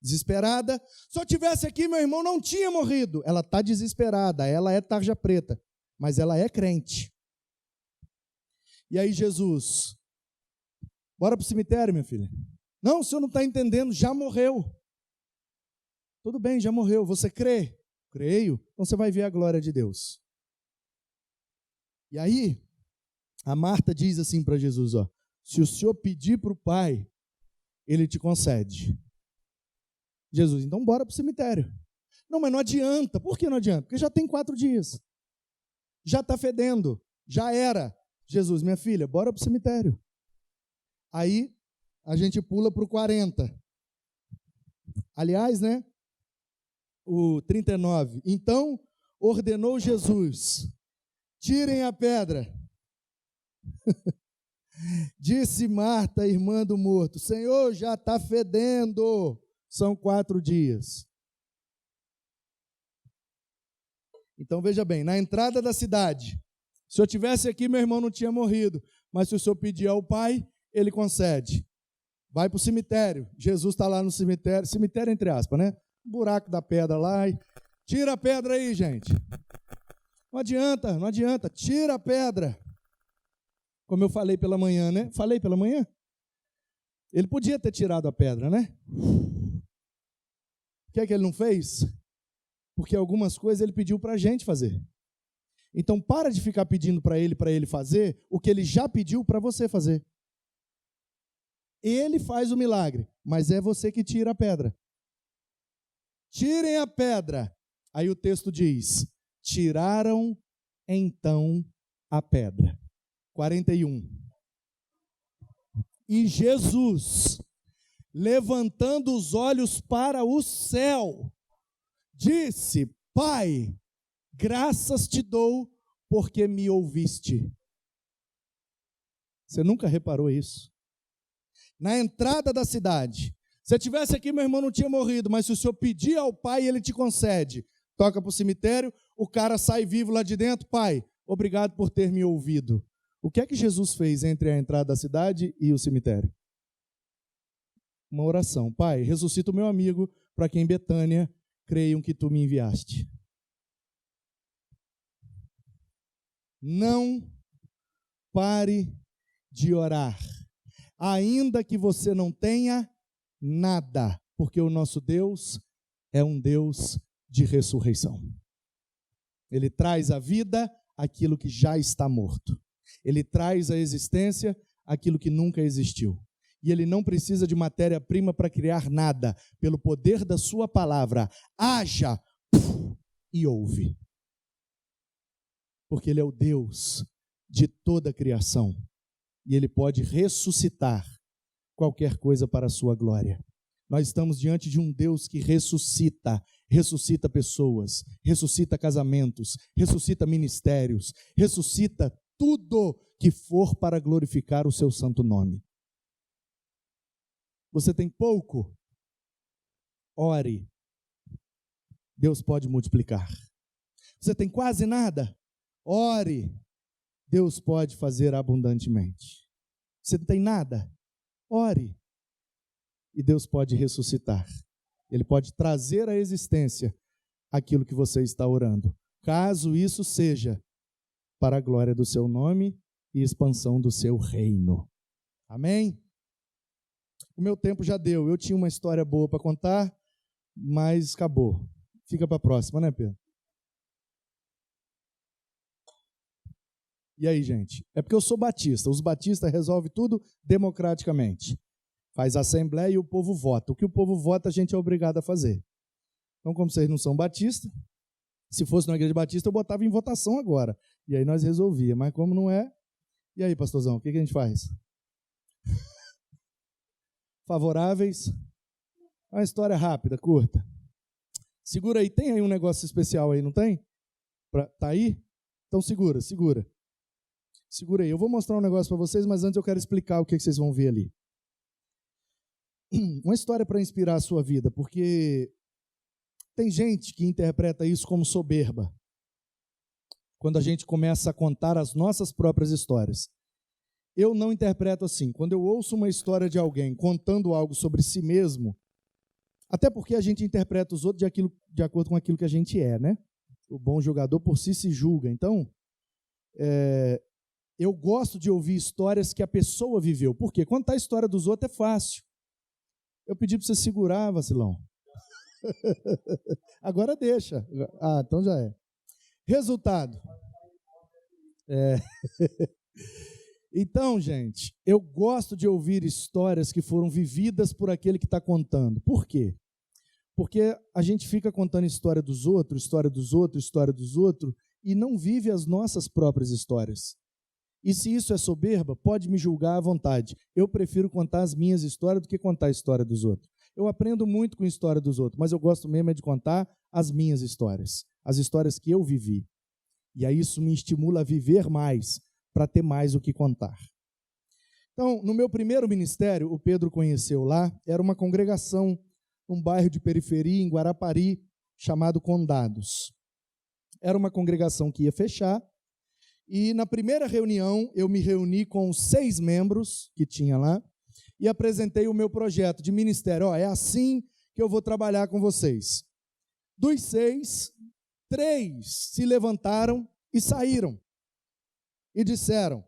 Desesperada. Se eu tivesse aqui, meu irmão não tinha morrido. Ela está desesperada, ela é tarja preta, mas ela é crente. E aí Jesus, bora para o cemitério, minha filha. Não, o senhor não está entendendo, já morreu. Tudo bem, já morreu. Você crê? Creio. Então você vai ver a glória de Deus. E aí, a Marta diz assim para Jesus, ó: se o senhor pedir para o Pai, Ele te concede. Jesus, então bora para o cemitério. Não, mas não adianta. Por que não adianta? Porque já tem 4 dias. Já está fedendo. Já era. Jesus, minha filha, bora para o cemitério. Aí, a gente pula para o 40. Aliás, né? O 39. Então, ordenou Jesus: tirem a pedra. Disse Marta, irmã do morto: Senhor, já está fedendo. São 4 dias. Então, veja bem, na entrada da cidade, se eu tivesse aqui, meu irmão não tinha morrido, mas se o senhor pedir ao Pai, Ele concede. Vai para o cemitério. Jesus está lá no cemitério, cemitério entre aspas, né? Buraco da pedra lá. Tira a pedra aí, gente. Não adianta. Tira a pedra. Como eu falei pela manhã, né? Falei pela manhã? Ele podia ter tirado a pedra, né? O que é que ele não fez? Porque algumas coisas ele pediu para a gente fazer. Então, para de ficar pedindo para ele fazer o que ele já pediu para você fazer. Ele faz o milagre, mas é você que tira a pedra. Tirem a pedra. Aí o texto diz: tiraram então a pedra. 41. E Jesus, levantando os olhos para o céu, disse: Pai, graças te dou, porque me ouviste. Você nunca reparou isso? Na entrada da cidade, se eu tivesse aqui, meu irmão não tinha morrido, mas se o senhor pedir ao Pai, Ele te concede. Toca para o cemitério, o cara sai vivo lá de dentro. Pai, obrigado por ter me ouvido. O que é que Jesus fez entre a entrada da cidade e o cemitério? Uma oração. Pai, ressuscita o meu amigo, para que em Betânia creiam que tu me enviaste. Não pare de orar, ainda que você não tenha nada, porque o nosso Deus é um Deus de ressurreição. Ele traz à vida aquilo que já está morto. Ele traz à existência aquilo que nunca existiu. E Ele não precisa de matéria-prima para criar nada. Pelo poder da sua palavra, haja e ouve. Porque Ele é o Deus de toda a criação. E Ele pode ressuscitar qualquer coisa para a sua glória. Nós estamos diante de um Deus que ressuscita pessoas, ressuscita casamentos, ressuscita ministérios, ressuscita tudo que for para glorificar o seu santo nome. Você tem pouco? Ore. Deus pode multiplicar. Você tem quase nada? Ore. Deus pode fazer abundantemente. Você não tem nada? Ore. E Deus pode ressuscitar. Ele pode trazer à existência aquilo que você está orando. Caso isso seja para a glória do seu nome e expansão do seu reino. Amém? O meu tempo já deu. Eu tinha uma história boa para contar, mas acabou. Fica para a próxima, né, Pedro? E aí, gente? É porque eu sou batista. Os batistas resolvem tudo democraticamente. Faz assembleia e o povo vota. O que o povo vota, a gente é obrigado a fazer. Então, como vocês não são batistas, se fosse na igreja batista, eu botava em votação agora. E aí nós resolvíamos. Mas como não é, e aí, pastorzão, o que a gente faz? Favoráveis? Uma história rápida, curta. Segura aí, tem aí um negócio especial aí, não tem? Tá aí? Então segura. Segura aí. Eu vou mostrar um negócio para vocês, mas antes eu quero explicar o que vocês vão ver ali. Uma história para inspirar a sua vida, porque tem gente que interpreta isso como soberba. Quando a gente começa a contar as nossas próprias histórias. Eu não interpreto assim. Quando eu ouço uma história de alguém contando algo sobre si mesmo, até porque a gente interpreta os outros de acordo com aquilo que a gente é, né? O bom julgador por si se julga. Então, eu gosto de ouvir histórias que a pessoa viveu. Por quê? Contar a história dos outros é fácil. Eu pedi para você segurar, vacilão. Agora deixa. Ah, então já é. Resultado. Então, gente, eu gosto de ouvir histórias que foram vividas por aquele que está contando. Por quê? Porque a gente fica contando história dos outros, e não vive as nossas próprias histórias. E se isso é soberba, pode me julgar à vontade. Eu prefiro contar as minhas histórias do que contar a história dos outros. Eu aprendo muito com a história dos outros, mas eu gosto mesmo é de contar as minhas histórias, as histórias que eu vivi. E aí isso me estimula a viver mais, para ter mais o que contar. Então, no meu primeiro ministério, o Pedro conheceu lá, era uma congregação num bairro de periferia, em Guarapari, chamado Condados. Era uma congregação que ia fechar, e na primeira reunião, eu me reuni com 6 membros que tinha lá, e apresentei o meu projeto de ministério. É assim que eu vou trabalhar com vocês. Dos 6, 3 se levantaram e saíram. E disseram,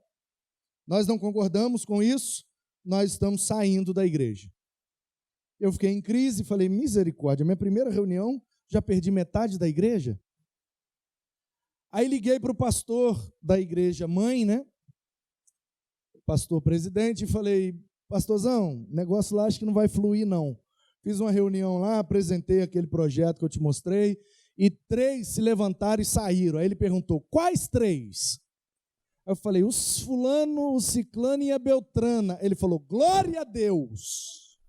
nós não concordamos com isso, nós estamos saindo da igreja. Eu fiquei em crise e falei, misericórdia, minha primeira reunião, já perdi metade da igreja? Aí liguei para o pastor da igreja mãe, né? Pastor presidente, e falei, pastorzão, negócio lá acho que não vai fluir não. Fiz uma reunião lá, apresentei aquele projeto que eu te mostrei, e 3 se levantaram e saíram. Aí ele perguntou, quais 3? Aí eu falei, os fulano, o ciclano e a beltrana. Ele falou, glória a Deus.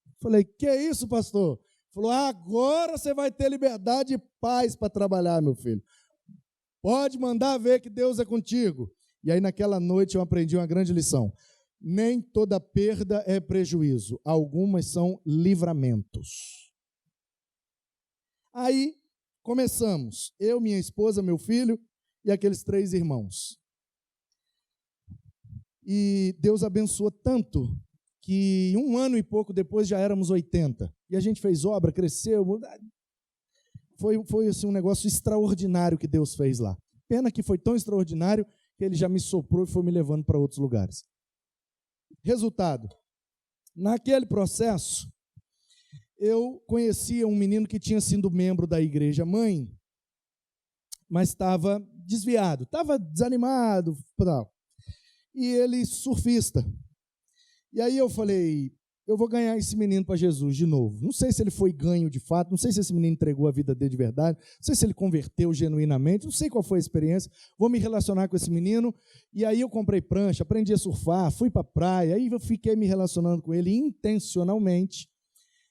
Eu falei, que é isso, pastor? Ele falou, agora você vai ter liberdade e paz para trabalhar, meu filho. Pode mandar ver que Deus é contigo. E aí naquela noite eu aprendi uma grande lição. Nem toda perda é prejuízo. Algumas são livramentos. Aí começamos. Eu, minha esposa, meu filho e aqueles 3 irmãos. E Deus abençoou tanto que 1 ano e pouco depois já éramos 80. E a gente fez obra, cresceu. Foi assim, um negócio extraordinário que Deus fez lá. Pena que foi tão extraordinário que Ele já me soprou e foi me levando para outros lugares. Resultado, naquele processo, eu conhecia um menino que tinha sido membro da igreja mãe, mas estava desviado, estava desanimado, tal. E ele surfista. E aí eu falei, eu vou ganhar esse menino para Jesus de novo. Não sei se ele foi ganho de fato, não sei se esse menino entregou a vida dele de verdade, não sei se ele converteu genuinamente, não sei qual foi a experiência. Vou me relacionar com esse menino. E aí eu comprei prancha, aprendi a surfar, fui para a praia, aí eu fiquei me relacionando com ele intencionalmente.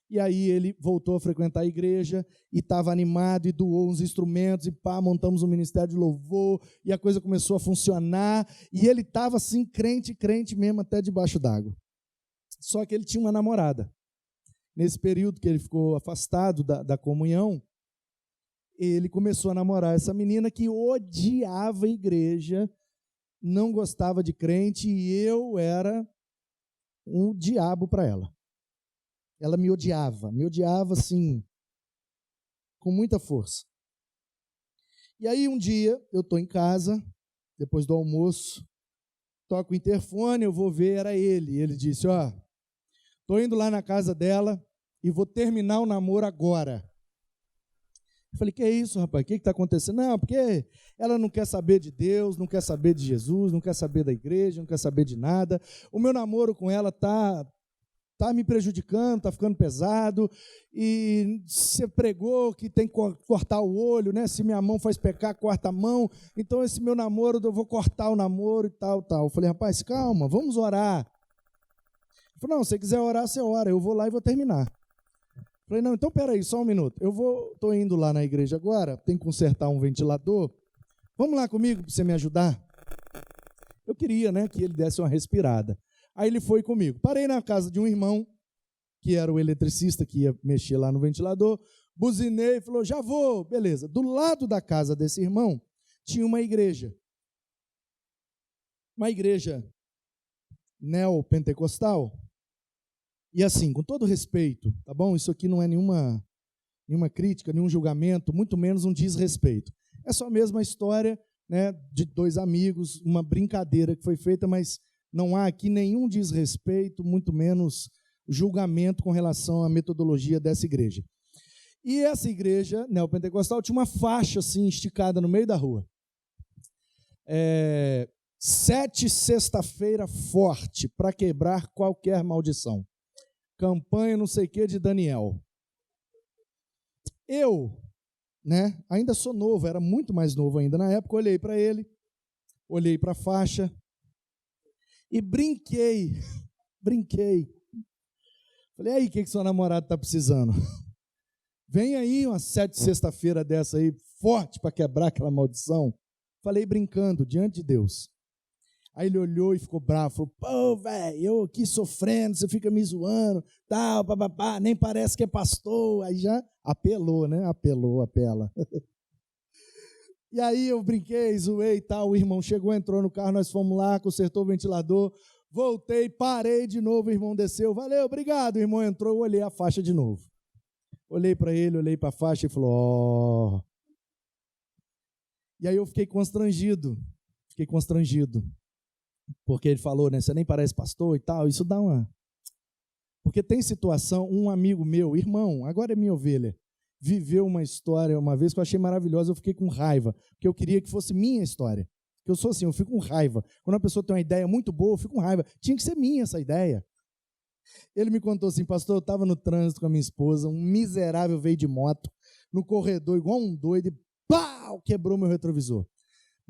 E aí ele voltou a frequentar a igreja e estava animado e doou uns instrumentos e montamos um ministério de louvor e a coisa começou a funcionar e ele estava assim, crente mesmo, até debaixo d'água. Só que ele tinha uma namorada. Nesse período que ele ficou afastado da comunhão, ele começou a namorar essa menina que odiava a igreja, não gostava de crente e eu era um diabo para ela. Ela me odiava assim, com muita força. E aí um dia, eu estou em casa, depois do almoço, toca o interfone, eu vou ver, era ele. Ele disse, ó, estou indo lá na casa dela e vou terminar o namoro agora. Eu falei, que é isso, rapaz? O que está acontecendo? Não, porque ela não quer saber de Deus, não quer saber de Jesus, não quer saber da igreja, não quer saber de nada. O meu namoro com ela tá me prejudicando, está ficando pesado, e você pregou que tem que cortar o olho, né? Se minha mão faz pecar, corta a mão, então esse meu namoro, eu vou cortar o namoro e tal. Eu falei, rapaz, calma, vamos orar. Ele falou, não, se você quiser orar, você ora, eu vou lá e vou terminar. Eu falei, não, então peraí, só um minuto, estou indo lá na igreja agora, tem que consertar um ventilador, vamos lá comigo para você me ajudar? Eu queria, né, que ele desse uma respirada. Aí ele foi comigo. Parei na casa de um irmão, que era o eletricista que ia mexer lá no ventilador, buzinei, falou, já vou, beleza. Do lado da casa desse irmão, tinha uma igreja neopentecostal. E assim, com todo respeito, tá bom? Isso aqui não é nenhuma crítica, nenhum julgamento, muito menos um desrespeito. É só mesmo a história, né, de dois amigos, uma brincadeira que foi feita, mas não há aqui nenhum desrespeito, muito menos julgamento com relação à metodologia dessa igreja. E essa igreja neopentecostal tinha uma faixa assim esticada no meio da rua. 7 sexta-feira forte para quebrar qualquer maldição. Campanha não sei o que de Daniel. Eu, né, ainda sou novo, era muito mais novo ainda na época, olhei para ele, olhei para a faixa, e brinquei. Falei, aí, o que seu namorado está precisando? Vem aí uma 7 sexta-feira dessa aí, forte para quebrar aquela maldição. Falei brincando, diante de Deus. Aí ele olhou e ficou bravo, falou, pô, velho, eu aqui sofrendo, você fica me zoando, tal, papapá, nem parece que é pastor. Aí já apelou, né? Apela. E aí eu brinquei, zoei e tal, o irmão chegou, entrou no carro, nós fomos lá, consertou o ventilador, voltei, parei de novo, o irmão desceu, valeu, obrigado, o irmão entrou, eu olhei a faixa de novo. Olhei para ele, olhei para a faixa e falou, ó. E aí eu fiquei constrangido, porque ele falou, né, você nem parece pastor e tal, isso dá uma... Porque tem situação, um amigo meu, irmão, agora é minha ovelha, viveu uma história uma vez que eu achei maravilhosa, eu fiquei com raiva, porque eu queria que fosse minha história. Porque eu sou assim, eu fico com raiva. Quando uma pessoa tem uma ideia muito boa, eu fico com raiva. Tinha que ser minha essa ideia. Ele me contou assim, pastor, eu estava no trânsito com a minha esposa, um miserável veio de moto, no corredor, igual um doido, e pau, quebrou meu retrovisor.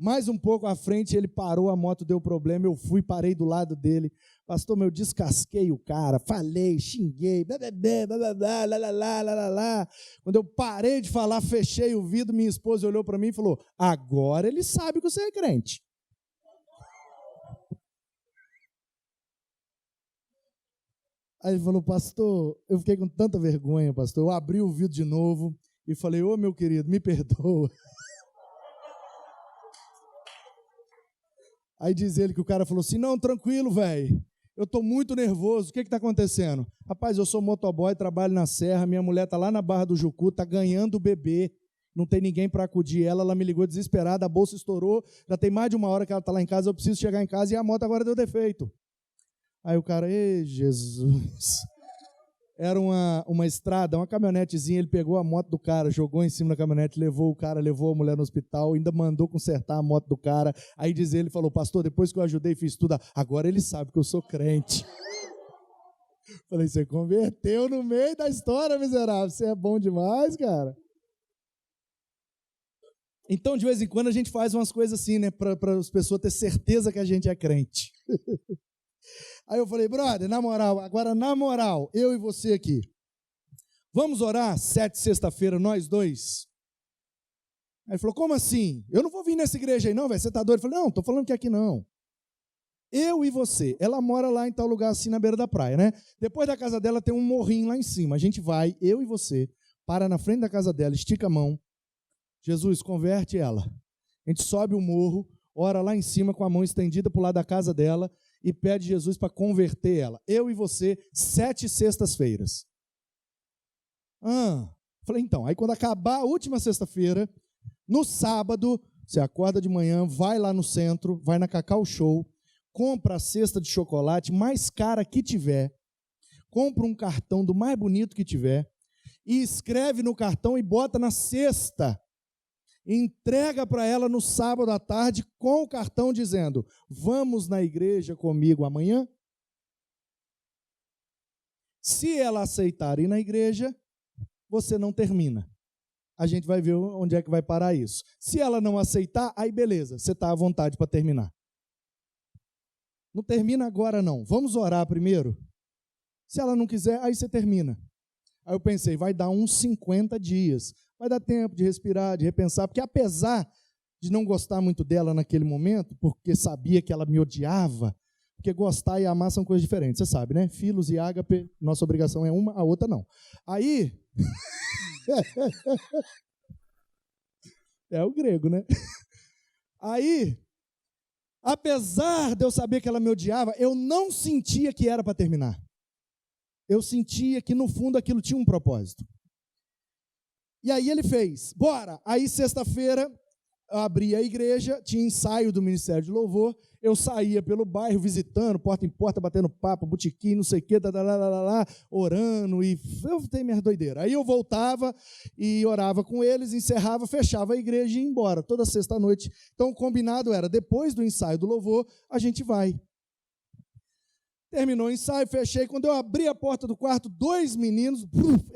Mais um pouco à frente, ele parou, a moto deu problema, eu fui, parei do lado dele. Pastor, eu descasquei o cara, falei, xinguei, blá, blá, blá, blá, blá, blá, blá. Quando eu parei de falar, fechei o vidro, minha esposa olhou para mim e falou, agora ele sabe que você é crente. Aí ele falou, pastor, eu fiquei com tanta vergonha, pastor, eu abri o vidro de novo e falei, ô meu querido, me perdoa. Aí diz ele que o cara falou assim, não, tranquilo, velho, eu estou muito nervoso, o que está acontecendo? Rapaz, eu sou motoboy, trabalho na serra, minha mulher está lá na Barra do Jucu, está ganhando o bebê, não tem ninguém para acudir ela me ligou desesperada, a bolsa estourou, já tem mais de 1 hora que ela está lá em casa, eu preciso chegar em casa e a moto agora deu defeito. Aí o cara, ei, Jesus... Era uma estrada, uma caminhonetezinha, ele pegou a moto do cara, jogou em cima da caminhonete, levou o cara, levou a mulher no hospital, ainda mandou consertar a moto do cara. Aí diz ele, falou, pastor, depois que eu ajudei, fiz tudo, agora ele sabe que eu sou crente. Falei, você converteu no meio da história, miserável, você é bom demais, cara. Então, de vez em quando, a gente faz umas coisas assim, né, para as pessoas terem certeza que a gente é crente. Aí eu falei, brother, na moral, eu e você aqui, vamos orar 7 sexta-feira, nós dois? Aí ele falou, como assim? Eu não vou vir nessa igreja aí não, velho, você tá doido? Eu falei, não, tô falando que aqui não. Eu e você, ela mora lá em tal lugar assim na beira da praia, né? Depois da casa dela tem um morrinho lá em cima, a gente vai, eu e você, para na frente da casa dela, estica a mão, Jesus, converte ela. A gente sobe o morro, ora lá em cima com a mão estendida para o lado da casa dela, e pede Jesus para converter ela. Eu e você, 7 sextas-feiras. Falei, então, aí quando acabar a última sexta-feira, no sábado, você acorda de manhã, vai lá no centro, vai na Cacau Show, compra a cesta de chocolate mais cara que tiver, compra um cartão do mais bonito que tiver, e escreve no cartão e bota na cesta. Entrega para ela no sábado à tarde com o cartão dizendo: vamos na igreja comigo amanhã? Se ela aceitar ir na igreja, você não termina. A gente vai ver onde é que vai parar isso. Se ela não aceitar, aí beleza, você está à vontade para terminar. Não termina agora não, vamos orar primeiro. Se ela não quiser, aí você termina. Aí eu pensei, vai dar uns 50 dias. Vai dar tempo de respirar, de repensar, porque apesar de não gostar muito dela naquele momento, porque sabia que ela me odiava, porque gostar e amar são coisas diferentes, você sabe, né? Filos e ágape, nossa obrigação é uma, a outra não. Aí... é o grego, né? Aí, apesar de eu saber que ela me odiava, eu não sentia que era para terminar. Eu sentia que, no fundo, aquilo tinha um propósito. E aí ele fez, bora! Aí, sexta-feira, eu abri a igreja, tinha ensaio do Ministério de Louvor, eu saía pelo bairro, visitando, porta em porta, batendo papo, botequim, não sei o quê, orando, e eu tenho minha doideira. Aí eu voltava e orava com eles, encerrava, fechava a igreja e ia embora, toda sexta-noite. Então, o combinado era, depois do ensaio do louvor, a gente vai. Terminou o ensaio, fechei. Quando eu abri a porta do quarto, 2 meninos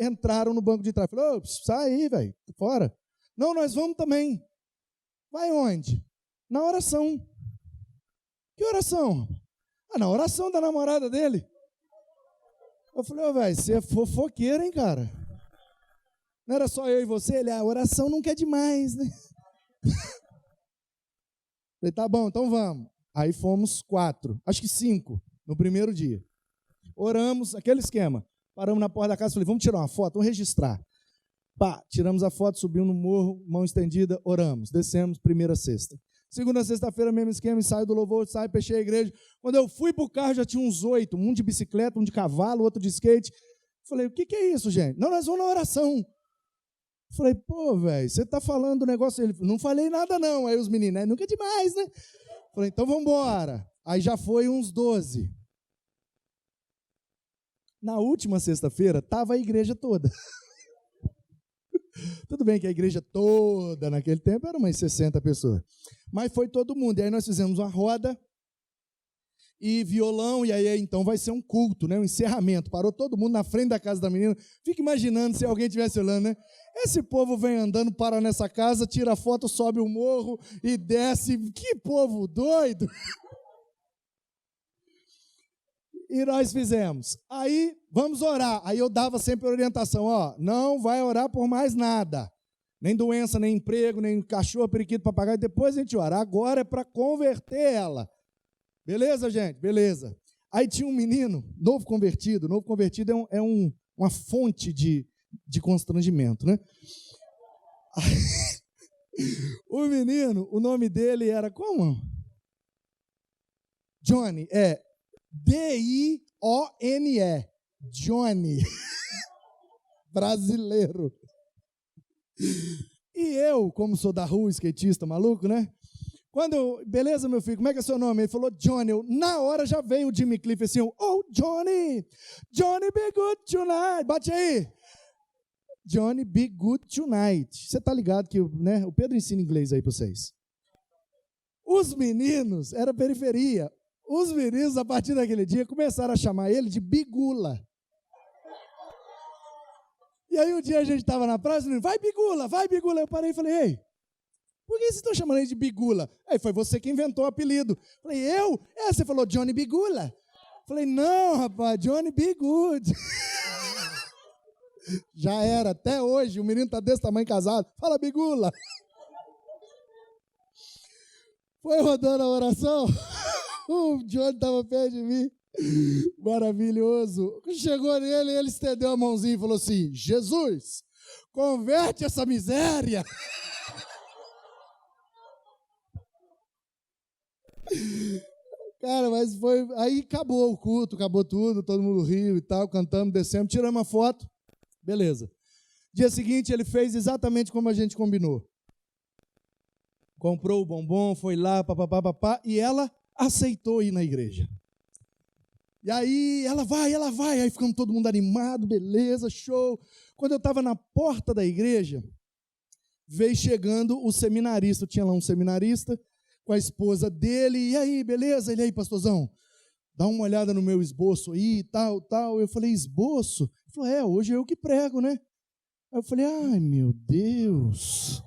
entraram no banco de trás. Falei, sai aí, velho, fora. Não, nós vamos também. Vai onde? Na oração. Que oração? Na oração da namorada dele. Eu falei, velho, você é fofoqueiro, hein, cara? Não era só eu e você? Ele, a oração nunca é demais, né? Falei, tá bom, então vamos. Aí fomos 4, acho que 5. No primeiro dia. Oramos, aquele esquema. Paramos na porta da casa, falei, vamos tirar uma foto, vamos registrar. Pá, tiramos a foto, subimos no morro, mão estendida, oramos. Descemos, primeira sexta. Segunda sexta-feira, mesmo esquema, ensaio do louvor, fechei a igreja. Quando eu fui para o carro, já tinha uns 8, um de bicicleta, um de cavalo, outro de skate. Falei, o que é isso, gente? Não, nós vamos na oração. Falei, pô, velho, você está falando do negócio? Ele, não falei nada não. Aí os meninos, nunca é demais, né? Falei, então vamos embora. Aí já foi uns 12. Na última sexta-feira, estava a igreja toda. Tudo bem que a igreja toda, naquele tempo, era umas 60 pessoas. Mas foi todo mundo. E aí nós fizemos uma roda e violão, e aí então vai ser um culto, né? Um encerramento. Parou todo mundo na frente da casa da menina. Fica imaginando se alguém estivesse olhando, né? Esse povo vem andando, para nessa casa, tira foto, sobe o morro e desce. Que povo doido! E nós fizemos. Aí, vamos orar. Aí eu dava sempre orientação, não vai orar por mais nada. Nem doença, nem emprego, nem cachorro, periquito, papagaio. Depois a gente ora. Agora é para converter ela. Beleza, gente? Beleza. Aí tinha um menino, novo convertido. Novo convertido é uma fonte de constrangimento, né? Aí, o menino, o nome dele era como? Johnny, D-I-O-N-E, Johnny, brasileiro. E eu, como sou da rua, skatista maluco, né? Beleza, meu filho, como é que é seu nome? Ele falou, Johnny. Na hora já veio o Jimmy Cliff assim, Johnny, Johnny be good tonight. Bate aí. Johnny be good tonight. Você tá ligado que, né? O Pedro ensina inglês aí para vocês. Os meninos, era periferia. Os meninos, a partir daquele dia, começaram a chamar ele de Bigula. E aí um dia a gente estava na praça, ele vai Bigula, vai Bigula. Eu parei e falei, ei, por que vocês estão chamando ele de Bigula? Aí foi você que inventou o apelido. Falei, eu? Você falou Johnny Bigula. Falei, não, rapaz, Johnny Be Good. Já era, até hoje, o menino está desse tamanho casado. Fala Bigula. Foi rodando a oração. O Johnny estava perto de mim, maravilhoso. Chegou nele, ele estendeu a mãozinha e falou assim, Jesus, converte essa miséria. Cara, mas foi, aí acabou o culto, acabou tudo, todo mundo riu e tal, cantamos, descemos, tiramos uma foto, beleza. Dia seguinte ele fez exatamente como a gente combinou. Comprou o bombom, foi lá, papapá, e ela aceitou ir na igreja. E aí ela vai, aí ficamos todo mundo animado, beleza, show. Quando eu estava na porta da igreja, veio chegando o seminarista, tinha lá um seminarista com a esposa dele, e aí, beleza? Ele aí, pastorzão, dá uma olhada no meu esboço aí, tal. Eu falei, esboço? Ele falou, hoje é eu que prego, né? Aí eu falei, ai meu Deus.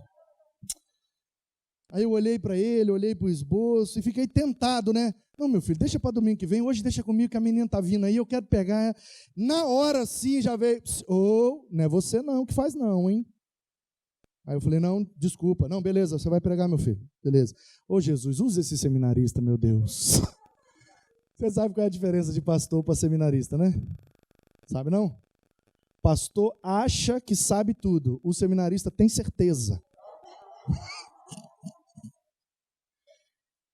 Aí eu olhei para ele, olhei para o esboço e fiquei tentado, né? Não, meu filho, deixa para domingo que vem, hoje deixa comigo que a menina está vindo aí, eu quero pegar. Na hora sim já veio, não é você não que faz não, hein? Aí eu falei, não, desculpa, não, beleza, você vai pregar, meu filho, beleza. Ô Jesus, usa esse seminarista, meu Deus. Você sabe qual é a diferença de pastor para seminarista, né? Sabe não? Pastor acha que sabe tudo, o seminarista tem certeza.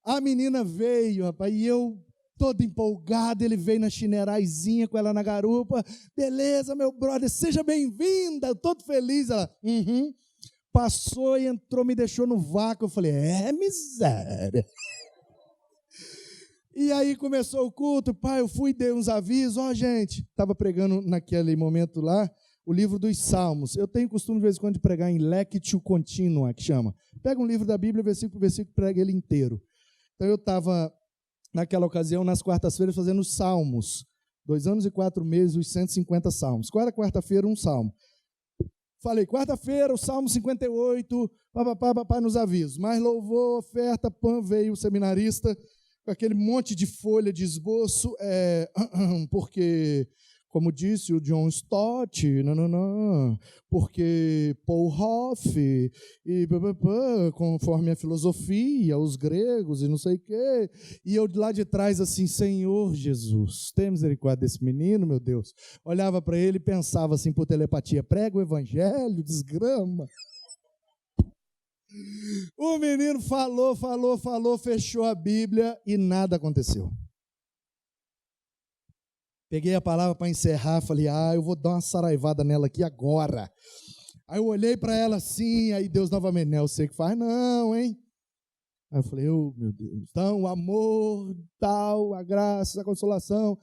A menina veio, rapaz, e eu todo empolgado, ele veio na chineraizinha com ela na garupa. Beleza, meu brother, seja bem-vinda, todo feliz. Ela, passou e entrou, me deixou no vácuo. Eu falei, miséria. E aí começou o culto, pai, eu fui, dei uns avisos, gente, estava pregando naquele momento lá, o livro dos Salmos. Eu tenho costume de vez em quando de pregar em lectio continua, que chama. Pega um livro da Bíblia, versículo por versículo, prega ele inteiro. Então eu estava, naquela ocasião, nas quartas-feiras, fazendo os Salmos. 2 anos e 4 meses, os 150 Salmos. Cada quarta-feira, um Salmo. Falei, quarta-feira, o Salmo 58, papapá, nos avisos. Mais louvor, oferta, veio o seminarista, com aquele monte de folha de esboço, porque, como disse o John Stott, porque Paul Hoff, e conforme a filosofia, os gregos e não sei o quê, e eu lá de trás assim, Senhor Jesus, tem misericórdia desse menino, meu Deus. Olhava para ele e pensava assim por telepatia, prega o evangelho, desgrama. O menino falou, fechou a Bíblia e nada aconteceu. Peguei a palavra para encerrar, falei, eu vou dar uma saraivada nela aqui agora. Aí eu olhei para ela assim, aí Deus novamente, não é você que faz não, hein? Aí eu falei, meu Deus, então o amor, tal, a graça, a consolação.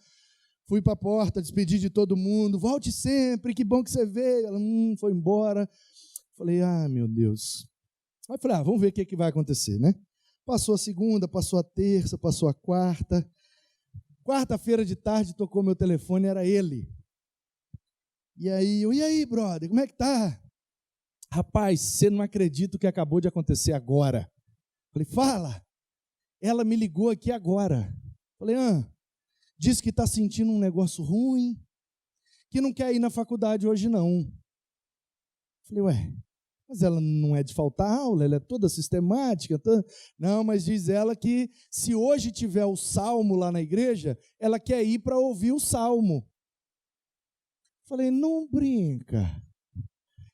Fui para a porta, despedi de todo mundo, volte sempre, que bom que você veio. Ela foi embora. Falei, meu Deus. Aí eu falei, vamos ver o que vai acontecer, né? Passou a segunda, passou a terça, passou a quarta. Quarta-feira de tarde tocou meu telefone, era ele. E aí, brother, como é que tá? Rapaz, você não acredita o que acabou de acontecer agora. Falei, fala. Ela me ligou aqui agora. Falei, disse que está sentindo um negócio ruim, que não quer ir na faculdade hoje não. Falei, mas ela não é de faltar aula, ela é toda sistemática. Não, mas diz ela que se hoje tiver o salmo lá na igreja, ela quer ir para ouvir o salmo. Falei, não brinca.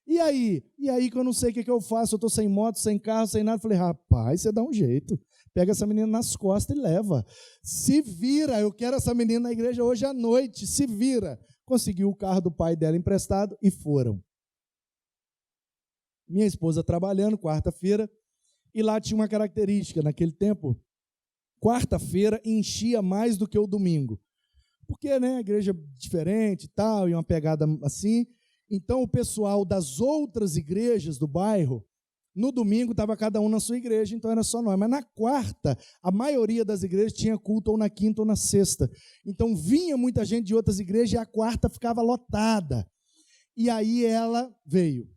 E aí que eu não sei o que eu faço, eu estou sem moto, sem carro, sem nada. Falei, rapaz, você dá um jeito. Pega essa menina nas costas e leva. Se vira, eu quero essa menina na igreja hoje à noite, se vira. Conseguiu o carro do pai dela emprestado e foram. Minha esposa trabalhando, quarta-feira, e lá tinha uma característica, naquele tempo, quarta-feira enchia mais do que o domingo, porque, né, a igreja diferente e tal, e uma pegada assim, então o pessoal das outras igrejas do bairro, no domingo estava cada um na sua igreja, então era só nós, mas na quarta, a maioria das igrejas tinha culto ou na quinta ou na sexta, então vinha muita gente de outras igrejas e a quarta ficava lotada, e aí ela veio.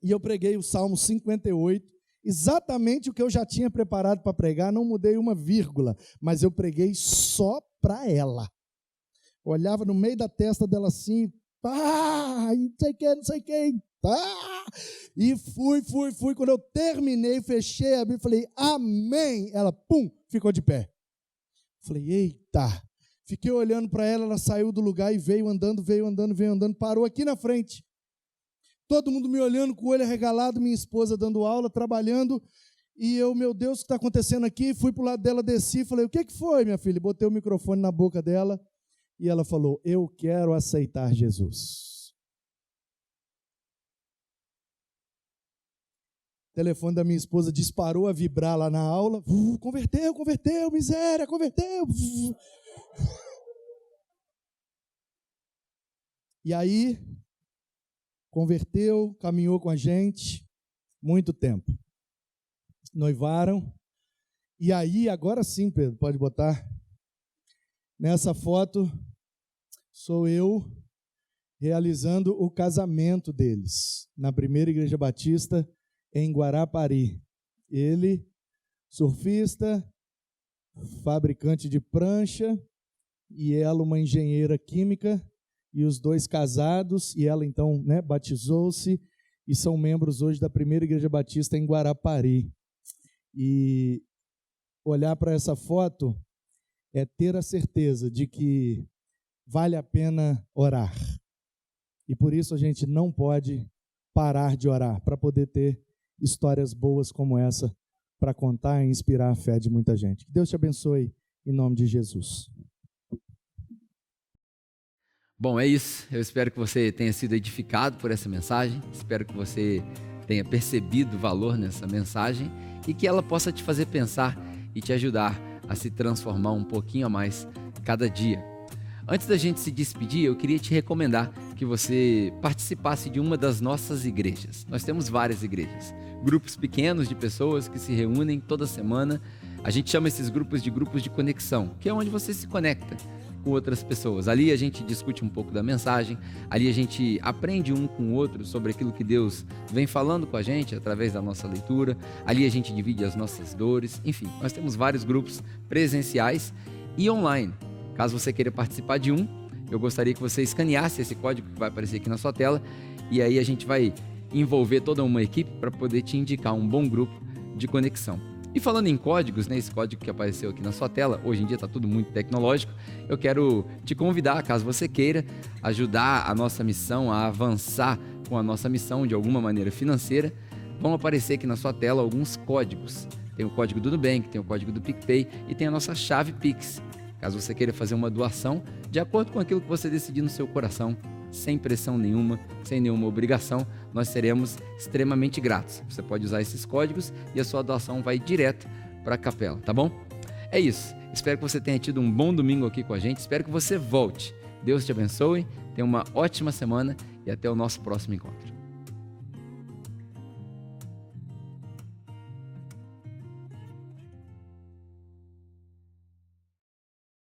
E eu preguei o Salmo 58, exatamente o que eu já tinha preparado para pregar, não mudei uma vírgula, mas eu preguei só para ela. Olhava no meio da testa dela assim, não sei quem, e fui, quando eu terminei, fechei a Bíblia, falei, amém, ela, ficou de pé. Falei, eita, fiquei olhando para ela, ela saiu do lugar e veio andando, parou aqui na frente. Todo mundo me olhando com o olho arregalado, minha esposa dando aula, trabalhando, e eu, meu Deus, o que está acontecendo aqui? Fui para o lado dela, desci, falei, o que foi, minha filha? Botei o microfone na boca dela, e ela falou, eu quero aceitar Jesus. telefone da minha esposa disparou a vibrar lá na aula. Converteu, miséria, converteu. E aí, converteu, caminhou com a gente, muito tempo. Noivaram. E aí, agora sim, Pedro, pode botar. Nessa foto, sou eu realizando o casamento deles, na primeira igreja batista, em Guarapari. Ele, surfista, fabricante de prancha, e ela uma engenheira química, e os dois casados, e ela então, batizou-se, e são membros hoje da primeira igreja batista em Guarapari. E olhar para essa foto é ter a certeza de que vale a pena orar. E por isso a gente não pode parar de orar, para poder ter histórias boas como essa, para contar e inspirar a fé de muita gente. Que Deus te abençoe, em nome de Jesus. Bom, é isso. Eu espero que você tenha sido edificado por essa mensagem. Espero que você tenha percebido o valor nessa mensagem e que ela possa te fazer pensar e te ajudar a se transformar um pouquinho a mais cada dia. Antes da gente se despedir, eu queria te recomendar que você participasse de uma das nossas igrejas. Nós temos várias igrejas, grupos pequenos de pessoas que se reúnem toda semana. A gente chama esses grupos de conexão, que é onde você se conecta com outras pessoas. Ali a gente discute um pouco da mensagem, ali a gente aprende um com o outro sobre aquilo que Deus vem falando com a gente através da nossa leitura, ali a gente divide as nossas dores, enfim, nós temos vários grupos presenciais e online. Caso você queira participar de um, eu gostaria que você escaneasse esse código que vai aparecer aqui na sua tela, e aí a gente vai envolver toda uma equipe para poder te indicar um bom grupo de conexão. E falando em códigos, esse código que apareceu aqui na sua tela, hoje em dia está tudo muito tecnológico, eu quero te convidar, caso você queira, ajudar a nossa missão a avançar com a nossa missão de alguma maneira financeira, vão aparecer aqui na sua tela alguns códigos. Tem o código do Nubank, tem o código do PicPay e tem a nossa chave Pix. Caso você queira fazer uma doação, de acordo com aquilo que você decidir no seu coração, sem pressão nenhuma, sem nenhuma obrigação, nós seremos extremamente gratos. Você pode usar esses códigos e a sua doação vai direto para a capela, tá bom? É isso. Espero que você tenha tido um bom domingo aqui com a gente. Espero que você volte. Deus te abençoe, tenha uma ótima semana e até o nosso próximo encontro.